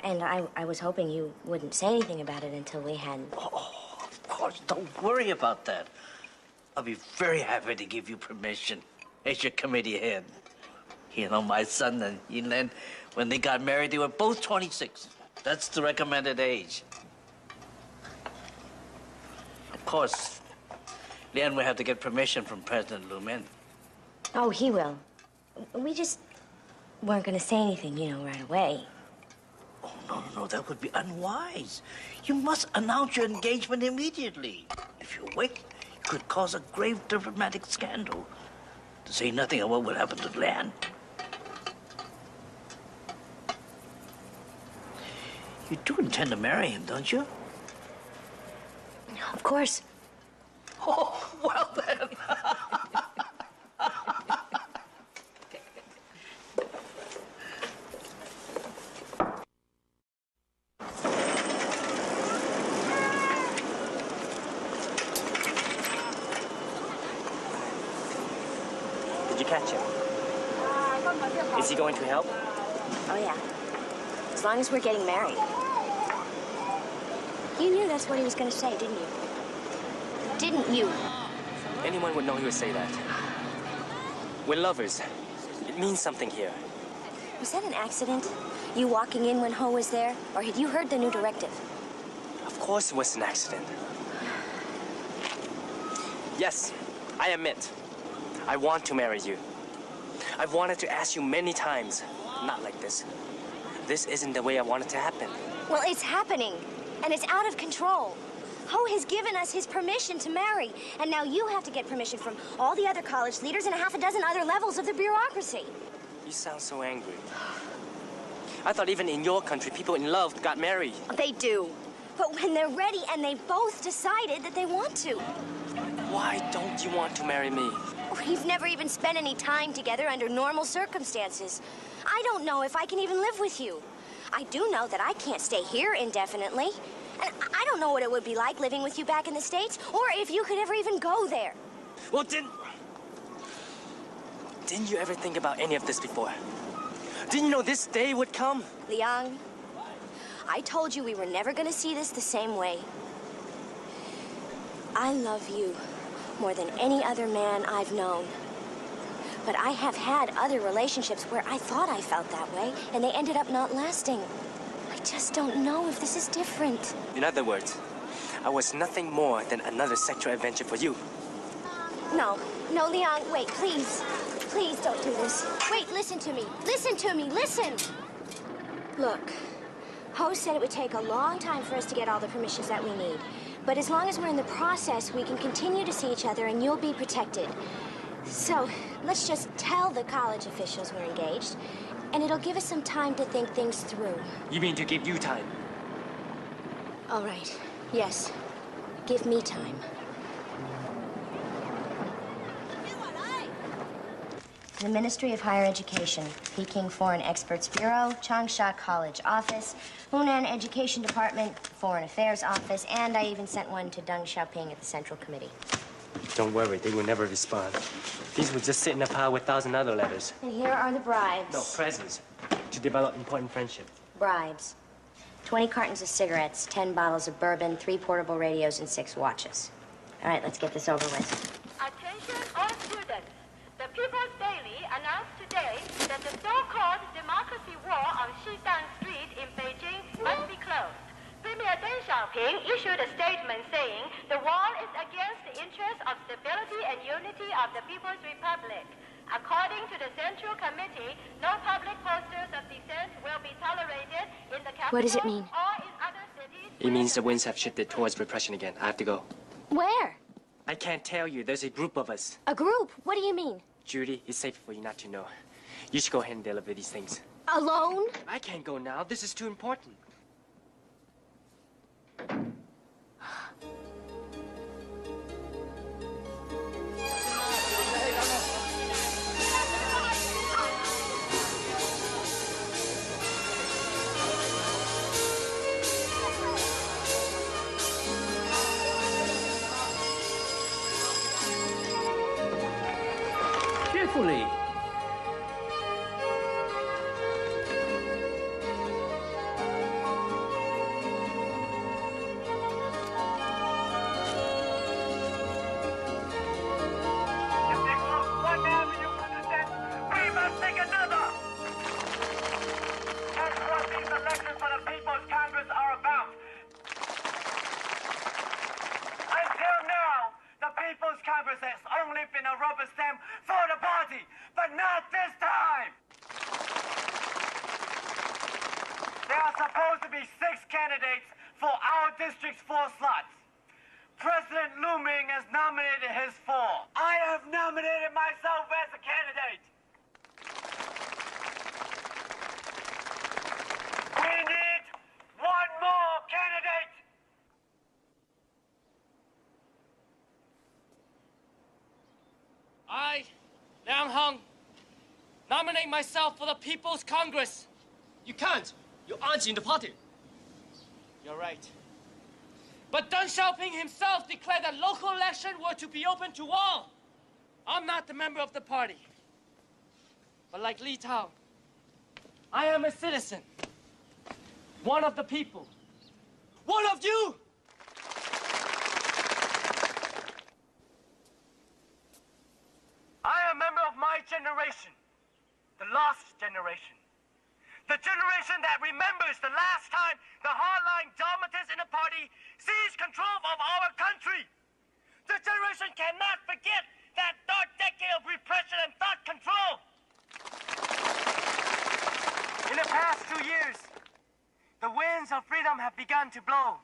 And I was hoping you wouldn't say anything about it until we had... Oh, of course, don't worry about that. I'll be very happy to give you permission as your committee head. My son and Yinlen, when they got married, they were both 26. That's the recommended age. Of course, Lian will have to get permission from President Lu Min. Oh, he will. We just weren't going to say anything, right away. Oh, no, that would be unwise. You must announce your engagement immediately. If you wait, it could cause a grave diplomatic scandal. To say nothing of what will happen to Lian. You do intend to marry him, don't you? Of course. Oh, well then. Did you catch him? Is he going to help? Oh, yeah. As long as we're getting married. You knew that's what he was going to say, didn't you? Didn't you? Anyone would know he would say that. We're lovers. It means something here. Was that an accident? You walking in when Ho was there? Or had you heard the new directive? Of course it was an accident. Yes, I admit. I want to marry you. I've wanted to ask you many times. Not like this. This isn't the way I want it to happen. Well, it's happening. And it's out of control. Ho has given us his permission to marry. And now you have to get permission from all the other college leaders and a half a dozen other levels of the bureaucracy. You sound so angry. I thought even in your country, people in love got married. They do. But when they're ready and they've both decided that they want to. Why don't you want to marry me? We've never even spent any time together under normal circumstances. I don't know if I can even live with you. I do know that I can't stay here indefinitely. And I don't know what it would be like living with you back in the States, or if you could ever even go there. Well, didn't you ever think about any of this before? Didn't you know this day would come? Liang, I told you we were never going to see this the same way. I love you more than any other man I've known. But I have had other relationships where I thought I felt that way, and they ended up not lasting. I just don't know if this is different. In other words, I was nothing more than another sexual adventure for you. No, Liang, wait, please. Please don't do this. Wait, listen to me. Listen to me, listen! Look, Ho said it would take a long time for us to get all the permissions that we need. But as long as we're in the process, we can continue to see each other and you'll be protected. So, let's just tell the college officials we're engaged, and it'll give us some time to think things through. You mean to give you time? All right. Yes. Give me time. The Ministry of Higher Education, Peking Foreign Experts Bureau, Changsha College Office, Hunan Education Department, Foreign Affairs Office, and I even sent one to Deng Xiaoping at the Central Committee. Don't worry, they will never respond. These will just sit in a pile with 1,000 other letters. And here are the bribes. No, presents. To develop important friendship. Bribes. 20 cartons of cigarettes, 10 bottles of bourbon, 3 portable radios, and 6 watches. All right, let's get this over with. Attention all students. The People's Daily announced today that the so-called democracy war on Xidang Street in Beijing must be closed. Premier Deng Xiaoping issued a statement saying the wall is against the interests of stability and unity of the People's Republic. According to the Central Committee, no public posters of dissent will be tolerated in the capital What does it mean? or in other cities. It means the winds have shifted towards repression again. I have to go. Where? I can't tell you. There's a group of us. A group? What do you mean? Judy, it's safe for you not to know. You should go ahead and deliver these things. Alone? I can't go now. This is too important. carefully. I, Liang Hong, nominate myself for the People's Congress. You can't. You aren't in the party. You're right. But Deng Xiaoping himself declared that local elections were to be open to all. I'm not a member of the party. But like Li Tao, I am a citizen. One of the people. One of you! I am a member of my generation, the lost generation. The generation that remembers the last time the hardline dogmatists in the party seized control of our country. The generation cannot forget that dark decade of repression and thought control. In the past 2 years, the winds of freedom have begun to blow.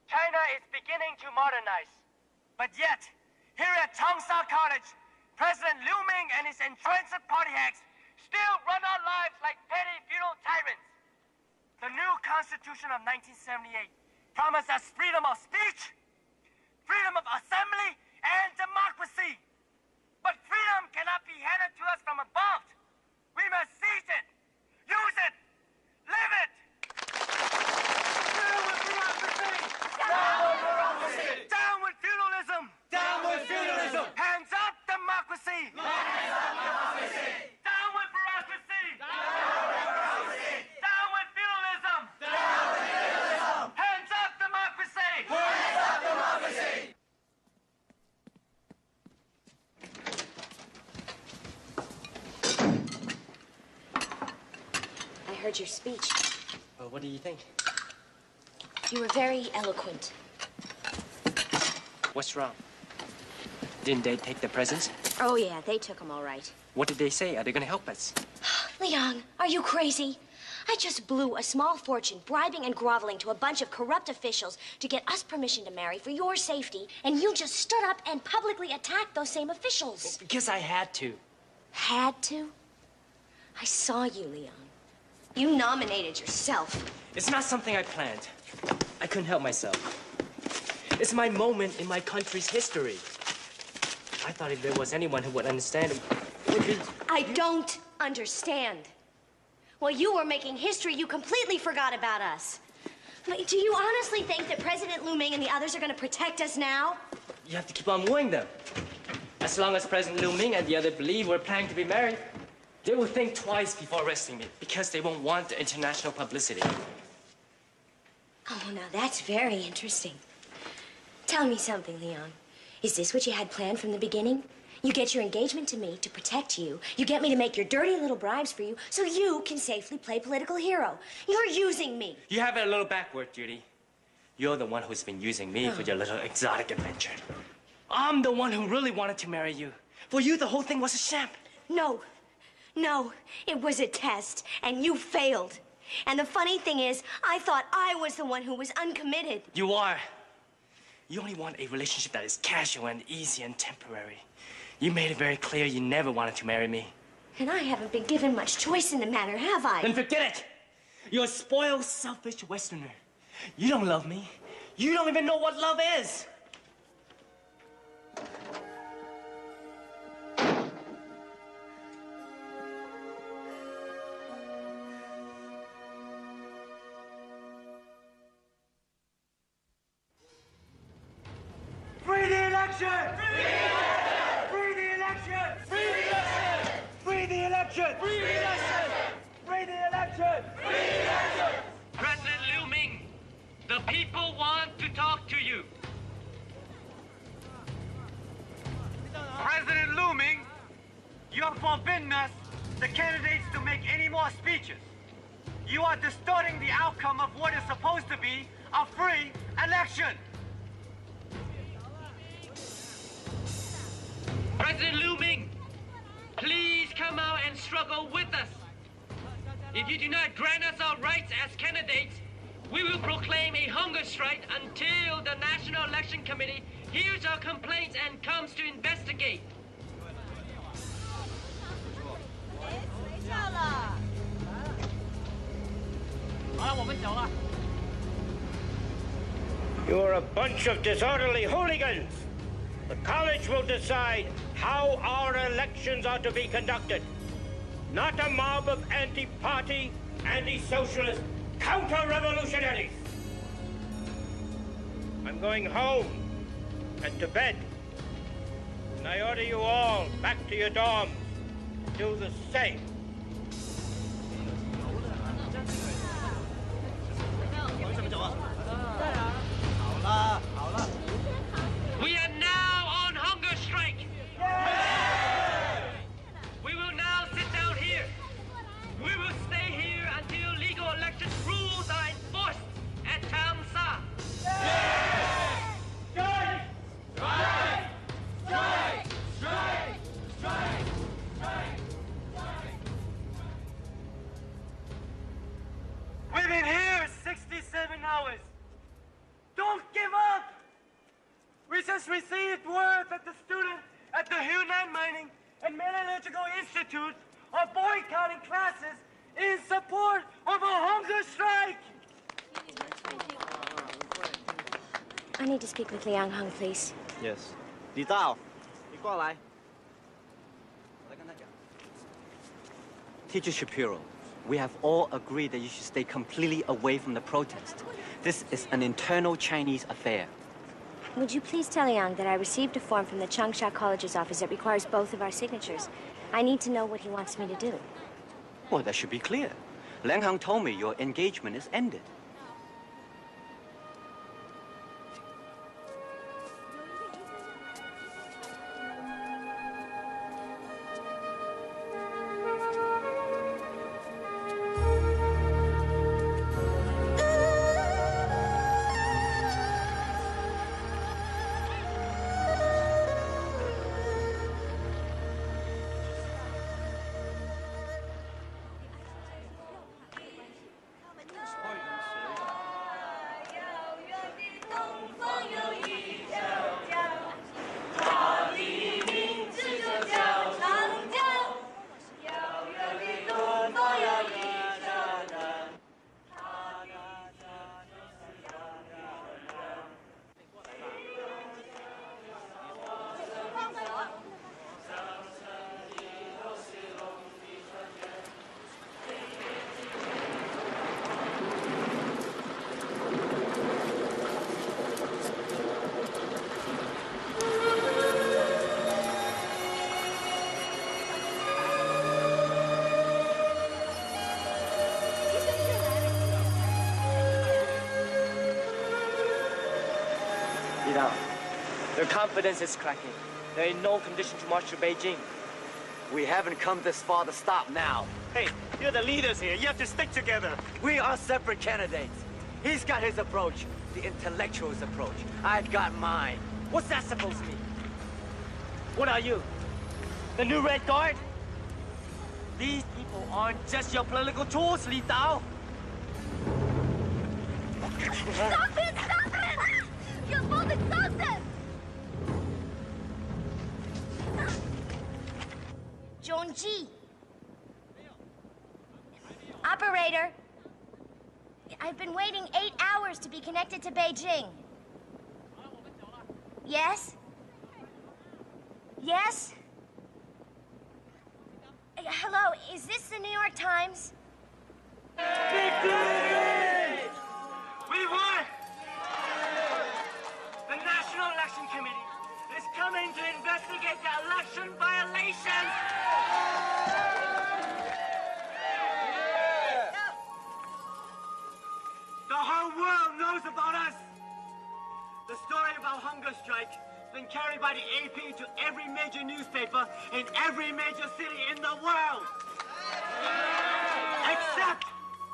China is beginning to modernize. But yet, here at Changsha College, President Liu Ming and his entrenched party hacks still run our lives like petty feudal tyrants. The new Constitution of 1978 promised us freedom of speech, freedom of assembly, and democracy. But freedom cannot be handed to us from above. We must seize it, use it, live it. Down with bureaucracy! Down with bureaucracy! Down with feudalism! Down with feudalism! Hands up democracy! Hands up democracy! Down with bureaucracy! Down with bureaucracy! Down with feudalism! Down with feudalism! Hands up democracy! Hands up democracy! I heard your speech. Well, what do you think? You were very eloquent. What's wrong? Didn't they take the presents? Oh, yeah, they took them all right. What did they say? Are they going to help us? Liang, are you crazy? I just blew a small fortune bribing and groveling to a bunch of corrupt officials to get us permission to marry for your safety, and you just stood up and publicly attacked those same officials. Because I had to. Had to? I saw you, Liang. You nominated yourself. It's not something I planned. I couldn't help myself. It's my moment in my country's history. I thought if there was anyone who would understand, it would be... I don't understand. While you were making history, you completely forgot about us. I mean, do you honestly think that President Liu Ming and the others are going to protect us now? You have to keep on wooing them. As long as President Liu Ming and the others believe we're planning to be married, they will think twice before arresting me because they won't want the international publicity. Oh, now that's very interesting. Tell me something, Leon. Is this what you had planned from the beginning? You get your engagement to me to protect you. You get me to make your dirty little bribes for you so you can safely play political hero. You're using me. You have it a little backward, Judy. You're the one who's been using me for your little exotic adventure. I'm the one who really wanted to marry you. For you, the whole thing was a sham. No. No, it was a test, and you failed. And the funny thing is, I thought I was the one who was uncommitted. You are. You only want a relationship that is casual and easy and temporary. You made it very clear you never wanted to marry me. And I haven't been given much choice in the matter, have I? Then forget it. You're a spoiled, selfish Westerner. You don't love me. You don't even know what love is. Free the election! Free the election! Free the election! Free the election! Free election! Free the election! Free election! President Liu Ming, the people want to talk to you. President Liu Ming, you have forbidden us, the candidates, to make any more speeches. You are distorting the outcome of what is supposed to be a free election. President Liu Ming, please come out and struggle with us. If you do not grant us our rights as candidates, we will proclaim a hunger strike until the National Election Committee hears our complaints and comes to investigate. You're a bunch of disorderly hooligans. The college will decide how our elections are to be conducted. Not a mob of anti-party, anti-socialist, counter-revolutionaries. I'm going home and to bed. And I order you all back to your dorms to do the same. We are now on hunger strike. We will now sit down here. We will stay here until legal election rules are enforced at Tamsa. Strike! Strike! Strike! Strike! Strike! Strike! We've been here 67 hours. Don't give up! We just received word that the students at the Hunan Mining and Metallurgical Institute are boycotting classes in support of a hunger strike! I need to speak with Liang Heng, please. Yes. 李道，你过来。Teacher Shapiro, we have all agreed that you should stay completely away from the protest. This is an internal Chinese affair. Would you please tell Liang that I received a form from the Changsha College's office that requires both of our signatures? I need to know what he wants me to do. Well, that should be clear. Liang Heng told me your engagement is ended. Their confidence is cracking. They're in no condition to march to Beijing. We haven't come this far to stop now. Hey, you're the leaders here. You have to stick together. We are separate candidates. He's got his approach, the intellectual's approach. I've got mine. What's that supposed to mean? What are you? The new Red Guard? These people aren't just your political tools, Li Dao. Stop it! Stop it! You're both exhausted! Zhongji. Operator. I've been waiting 8 hours to be connected to Beijing. Yes? Yes? Hello, is this the New York Times? Victory! We won! The National Election Committee is coming to investigate the election violations! world knows about us. The story of our hunger strike has been carried by the AP to every major newspaper in every major city in the world. Except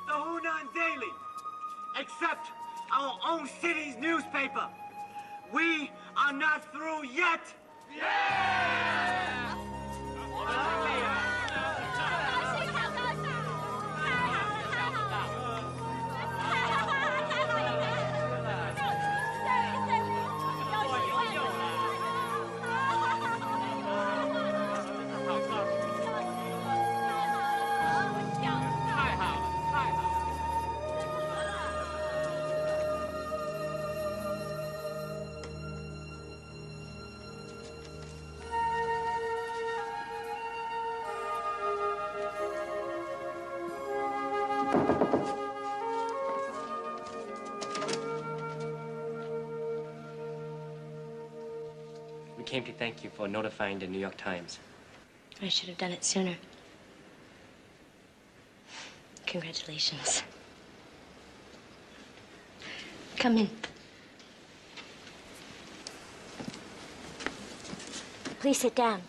the Hunan Daily. Except our own city's newspaper. We are not through yet. We came to thank you for notifying the New York Times. I should have done it sooner. Congratulations. Come in. Please sit down.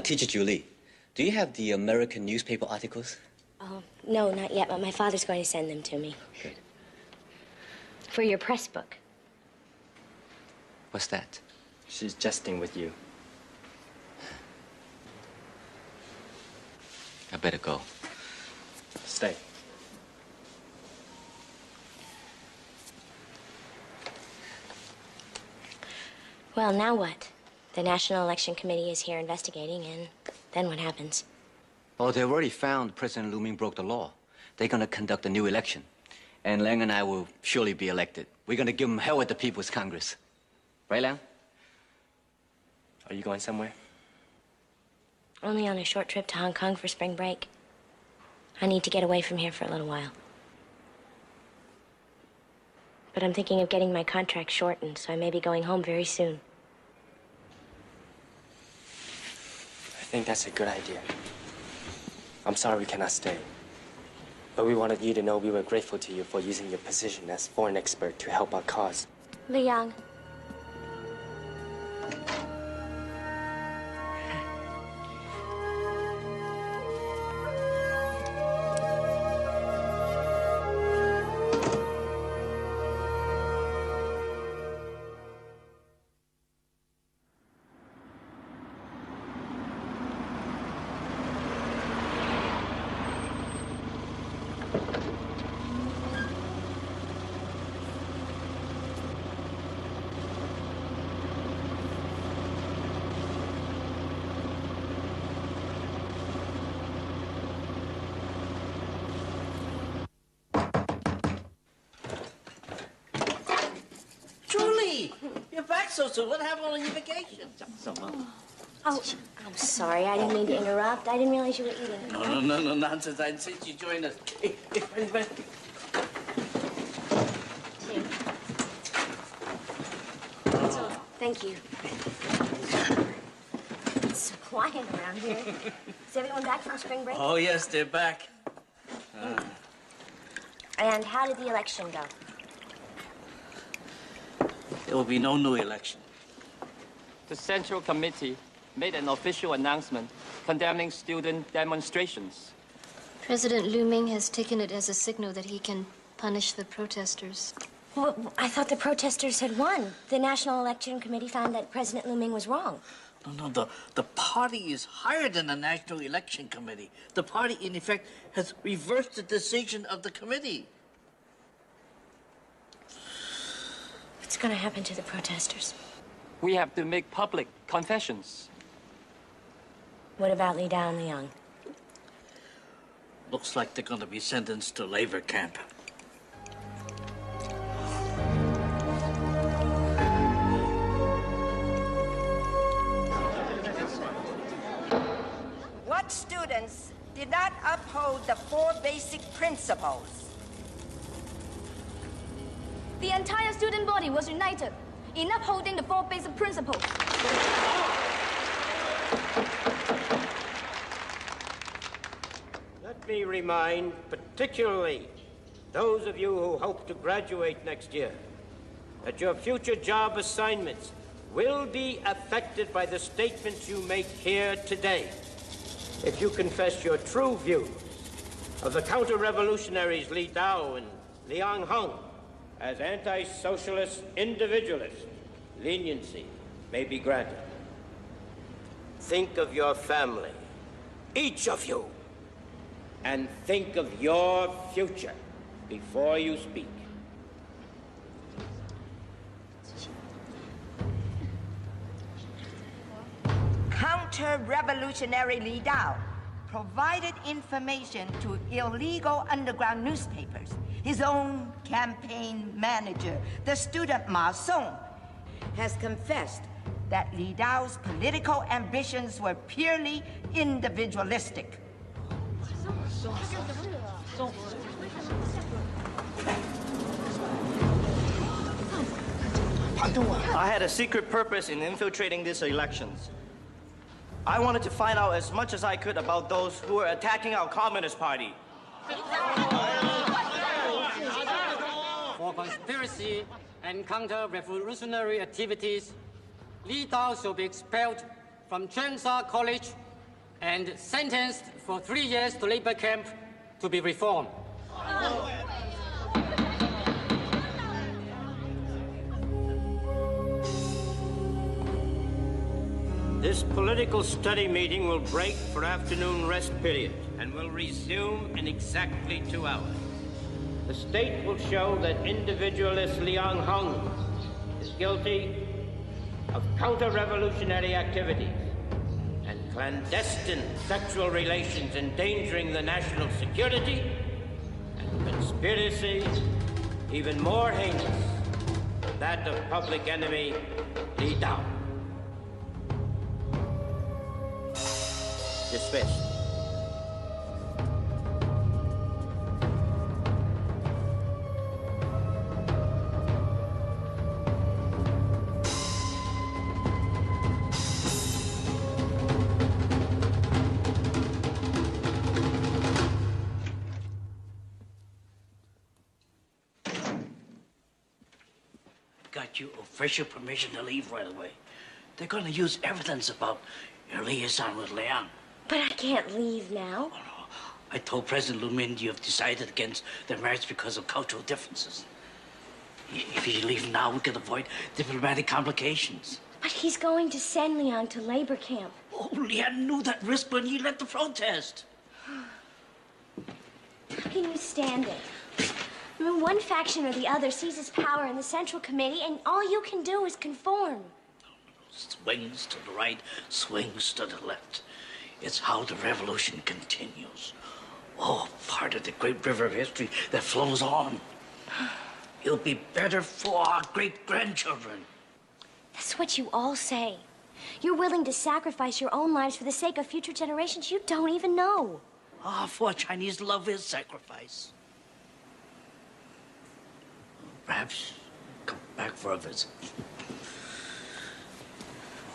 Teacher Julie, do you have the American newspaper articles? Oh, no, not yet, but my father's going to send them to me. Good. For your press book. What's that? She's jesting with you. I better go. Stay. Well, now what? The National Election Committee is here investigating, and then what happens? Well, they've already found President Lu Ming broke the law. They're gonna conduct a new election. And Liang and I will surely be elected. We're gonna give them hell at the People's Congress. Right, Liang? Are you going somewhere? Only on a short trip to Hong Kong for spring break. I need to get away from here for a little while. But I'm thinking of getting my contract shortened, so I may be going home very soon. I think that's a good idea. I'm sorry we cannot stay. But we wanted you to know we were grateful to you for using your position as foreign expert to help our cause. Liang. Julie, you're back so soon. What happened on your vacation? Oh, I'm sorry. I didn't mean to interrupt. I didn't realize you were eating. No, nonsense. I insist you join us. Hey, ready. Thank you. It's so quiet around here. Is everyone back from spring break? Oh, yes, they're back. And how did the election go? There will be no new election. The Central Committee made an official announcement condemning student demonstrations. President Lu Ming has taken it as a signal that he can punish the protesters. Well, I thought the protesters had won. The National Election Committee found that President Lu Ming was wrong. No, the party is higher than the National Election Committee. The party, in effect, has reversed the decision of the committee. What's going to happen to the protesters? We have to make public confessions. What about Li Dao and Liang? Looks like they're going to be sentenced to labor camp. What students did not uphold the 4 basic principles? The entire student body was united in upholding the four basic principles. Let me remind particularly those of you who hope to graduate next year that your future job assignments will be affected by the statements you make here today. If you confess your true views of the counter-revolutionaries Li Dao and Liang Heng as anti-socialist individualists, leniency may be granted. Think of your family, each of you, and think of your future before you speak. Counter-revolutionary Li Dao provided information to illegal underground newspapers. His own campaign manager, the student Ma Song, has confessed that Li Dao's political ambitions were purely individualistic. I had a secret purpose in infiltrating these elections. I wanted to find out as much as I could about those who were attacking our Communist Party. For conspiracy and counter-revolutionary activities, Li Dao shall be expelled from Cheongsha College and sentenced for 3 years to labor camp to be reformed. This political study meeting will break for afternoon rest period and will resume in exactly 2 hours. The state will show that individualist Liang Heng is guilty of counter-revolutionary activities and clandestine sexual relations endangering the national security, and conspiracy even more heinous than that of public enemy Li Dao. Dismissed. Got you official permission to leave right away. They're going to use evidence about your liaison with Liang. But I can't leave now. I told President Lu Min you have decided against their marriage because of cultural differences. If you leave now, we can avoid diplomatic complications. But he's going to send Liang to labor camp. Oh, Liang knew that risk when he led the protest. How can you stand it? I mean, one faction or the other seizes power in the Central Committee, and all you can do is conform. Swings to the right, swings to the left. It's how the revolution continues. Oh, part of the great river of history that flows on. It'll be better for our great-grandchildren. That's what you all say. You're willing to sacrifice your own lives for the sake of future generations you don't even know. Ah, for Chinese love is sacrifice. Perhaps come back for a visit.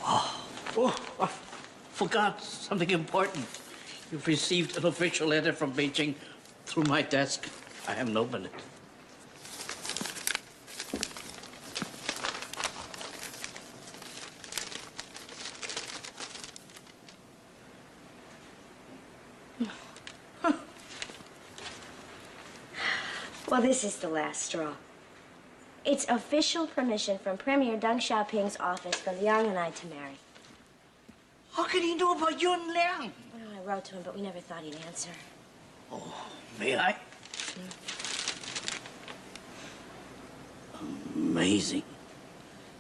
Oh, I forgot something important. You've received an official letter from Beijing through my desk. I haven't opened it. Well, this is the last straw. It's official permission from Premier Deng Xiaoping's office for Liang and I to marry. How can he know about you and Liang? Well, I wrote to him, but we never thought he'd answer. Oh, may I? Amazing.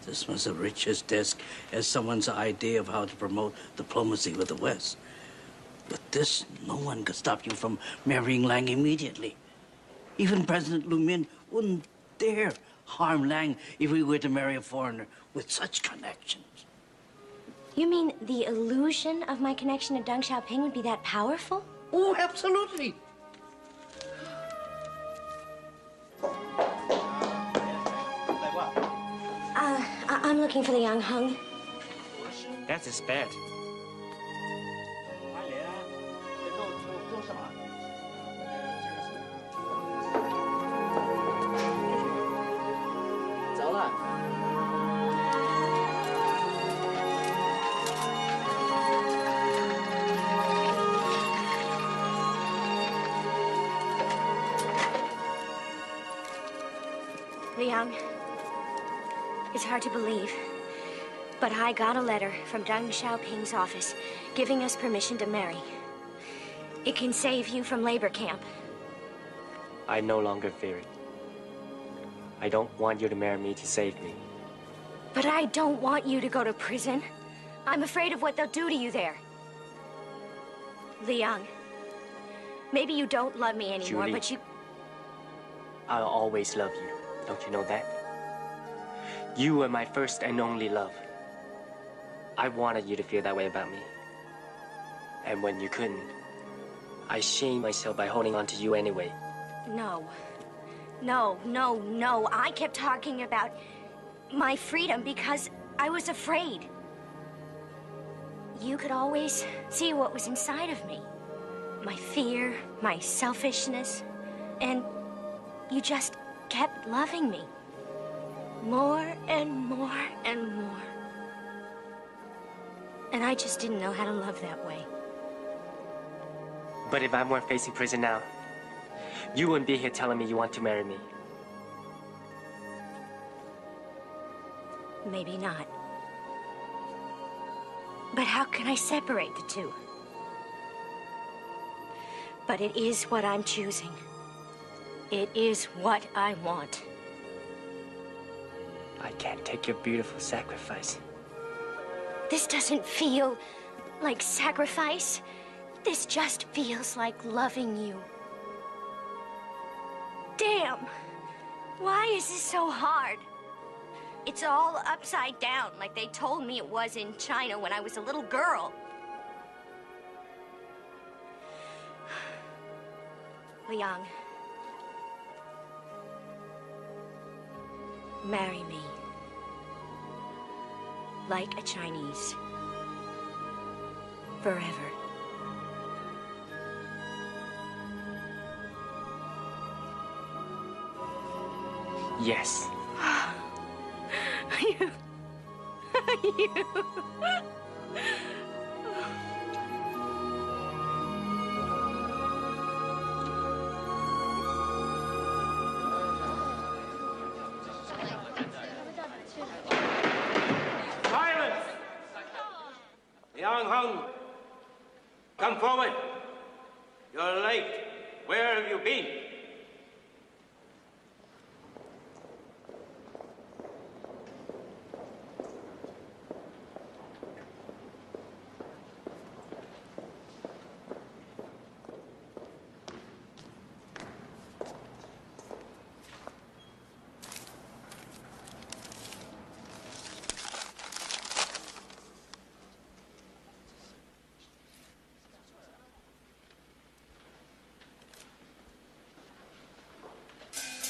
This must have reached his desk as someone's idea of how to promote diplomacy with the West. With this, no one could stop you from marrying Liang immediately. Even President Lu Min wouldn't dare harm Liang if we were to marry a foreigner with such connections. You mean the illusion of my connection to Deng Xiaoping would be that powerful? Oh, absolutely. I'm looking for Liang Hung. That is bad. Liang, it's hard to believe, but I got a letter from Deng Xiaoping's office giving us permission to marry. It can save you from labor camp. I no longer fear it. I don't want you to marry me to save me. But I don't want you to go to prison. I'm afraid of what they'll do to you there. Liang, maybe you don't love me anymore, Julie, but you... I'll always love you. Don't you know that? You were my first and only love. I wanted you to feel that way about me. And when you couldn't, I shamed myself by holding on to you anyway. No. No, no, no. I kept talking about my freedom because I was afraid. You could always see what was inside of me. My fear, my selfishness, and you just kept loving me. More and more and more. And I just didn't know how to love that way. But if I weren't facing prison now, you wouldn't be here telling me you want to marry me. Maybe not. But how can I separate the two? But it is what I'm choosing. It is what I want. I can't take your beautiful sacrifice. This doesn't feel like sacrifice. This just feels like loving you. Damn! Why is this so hard? It's all upside down, like they told me it was in China when I was a little girl. Liang, marry me. Like a Chinese. Forever. Yes. You. Silence! Liang Hung, come forward. You're late. Where have you been?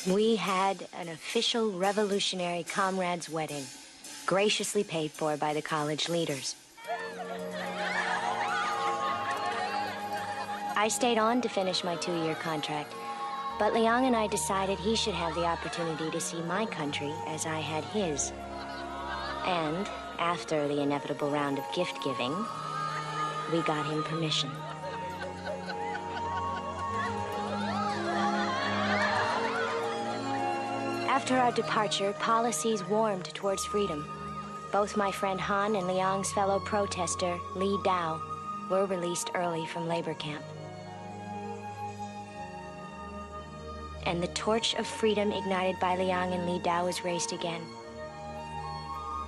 We had an official revolutionary comrades' wedding, graciously paid for by the college leaders. I stayed on to finish my 2-year contract, but Liang and I decided he should have the opportunity to see my country as I had his. And after the inevitable round of gift-giving, we got him permission. After our departure, policies warmed towards freedom. Both my friend Han and Liang's fellow protester, Li Dao, were released early from labor camp. And the torch of freedom ignited by Liang and Li Dao was raised again.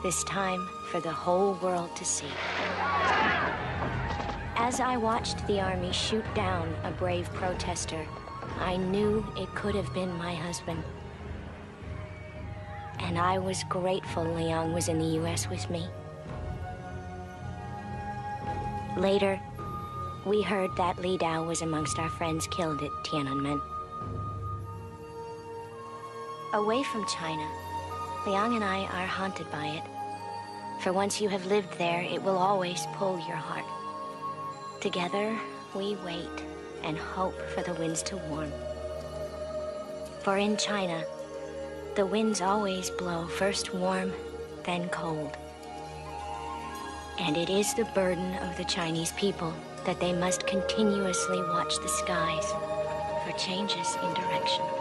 This time for the whole world to see. As I watched the army shoot down a brave protester, I knew it could have been my husband. And I was grateful Liang was in the U.S. with me. Later, we heard that Li Dao was amongst our friends killed at Tiananmen. Away from China, Liang and I are haunted by it. For once you have lived there, it will always pull your heart. Together, we wait and hope for the winds to warm. For in China, the winds always blow first warm, then cold. And it is the burden of the Chinese people that they must continuously watch the skies for changes in direction.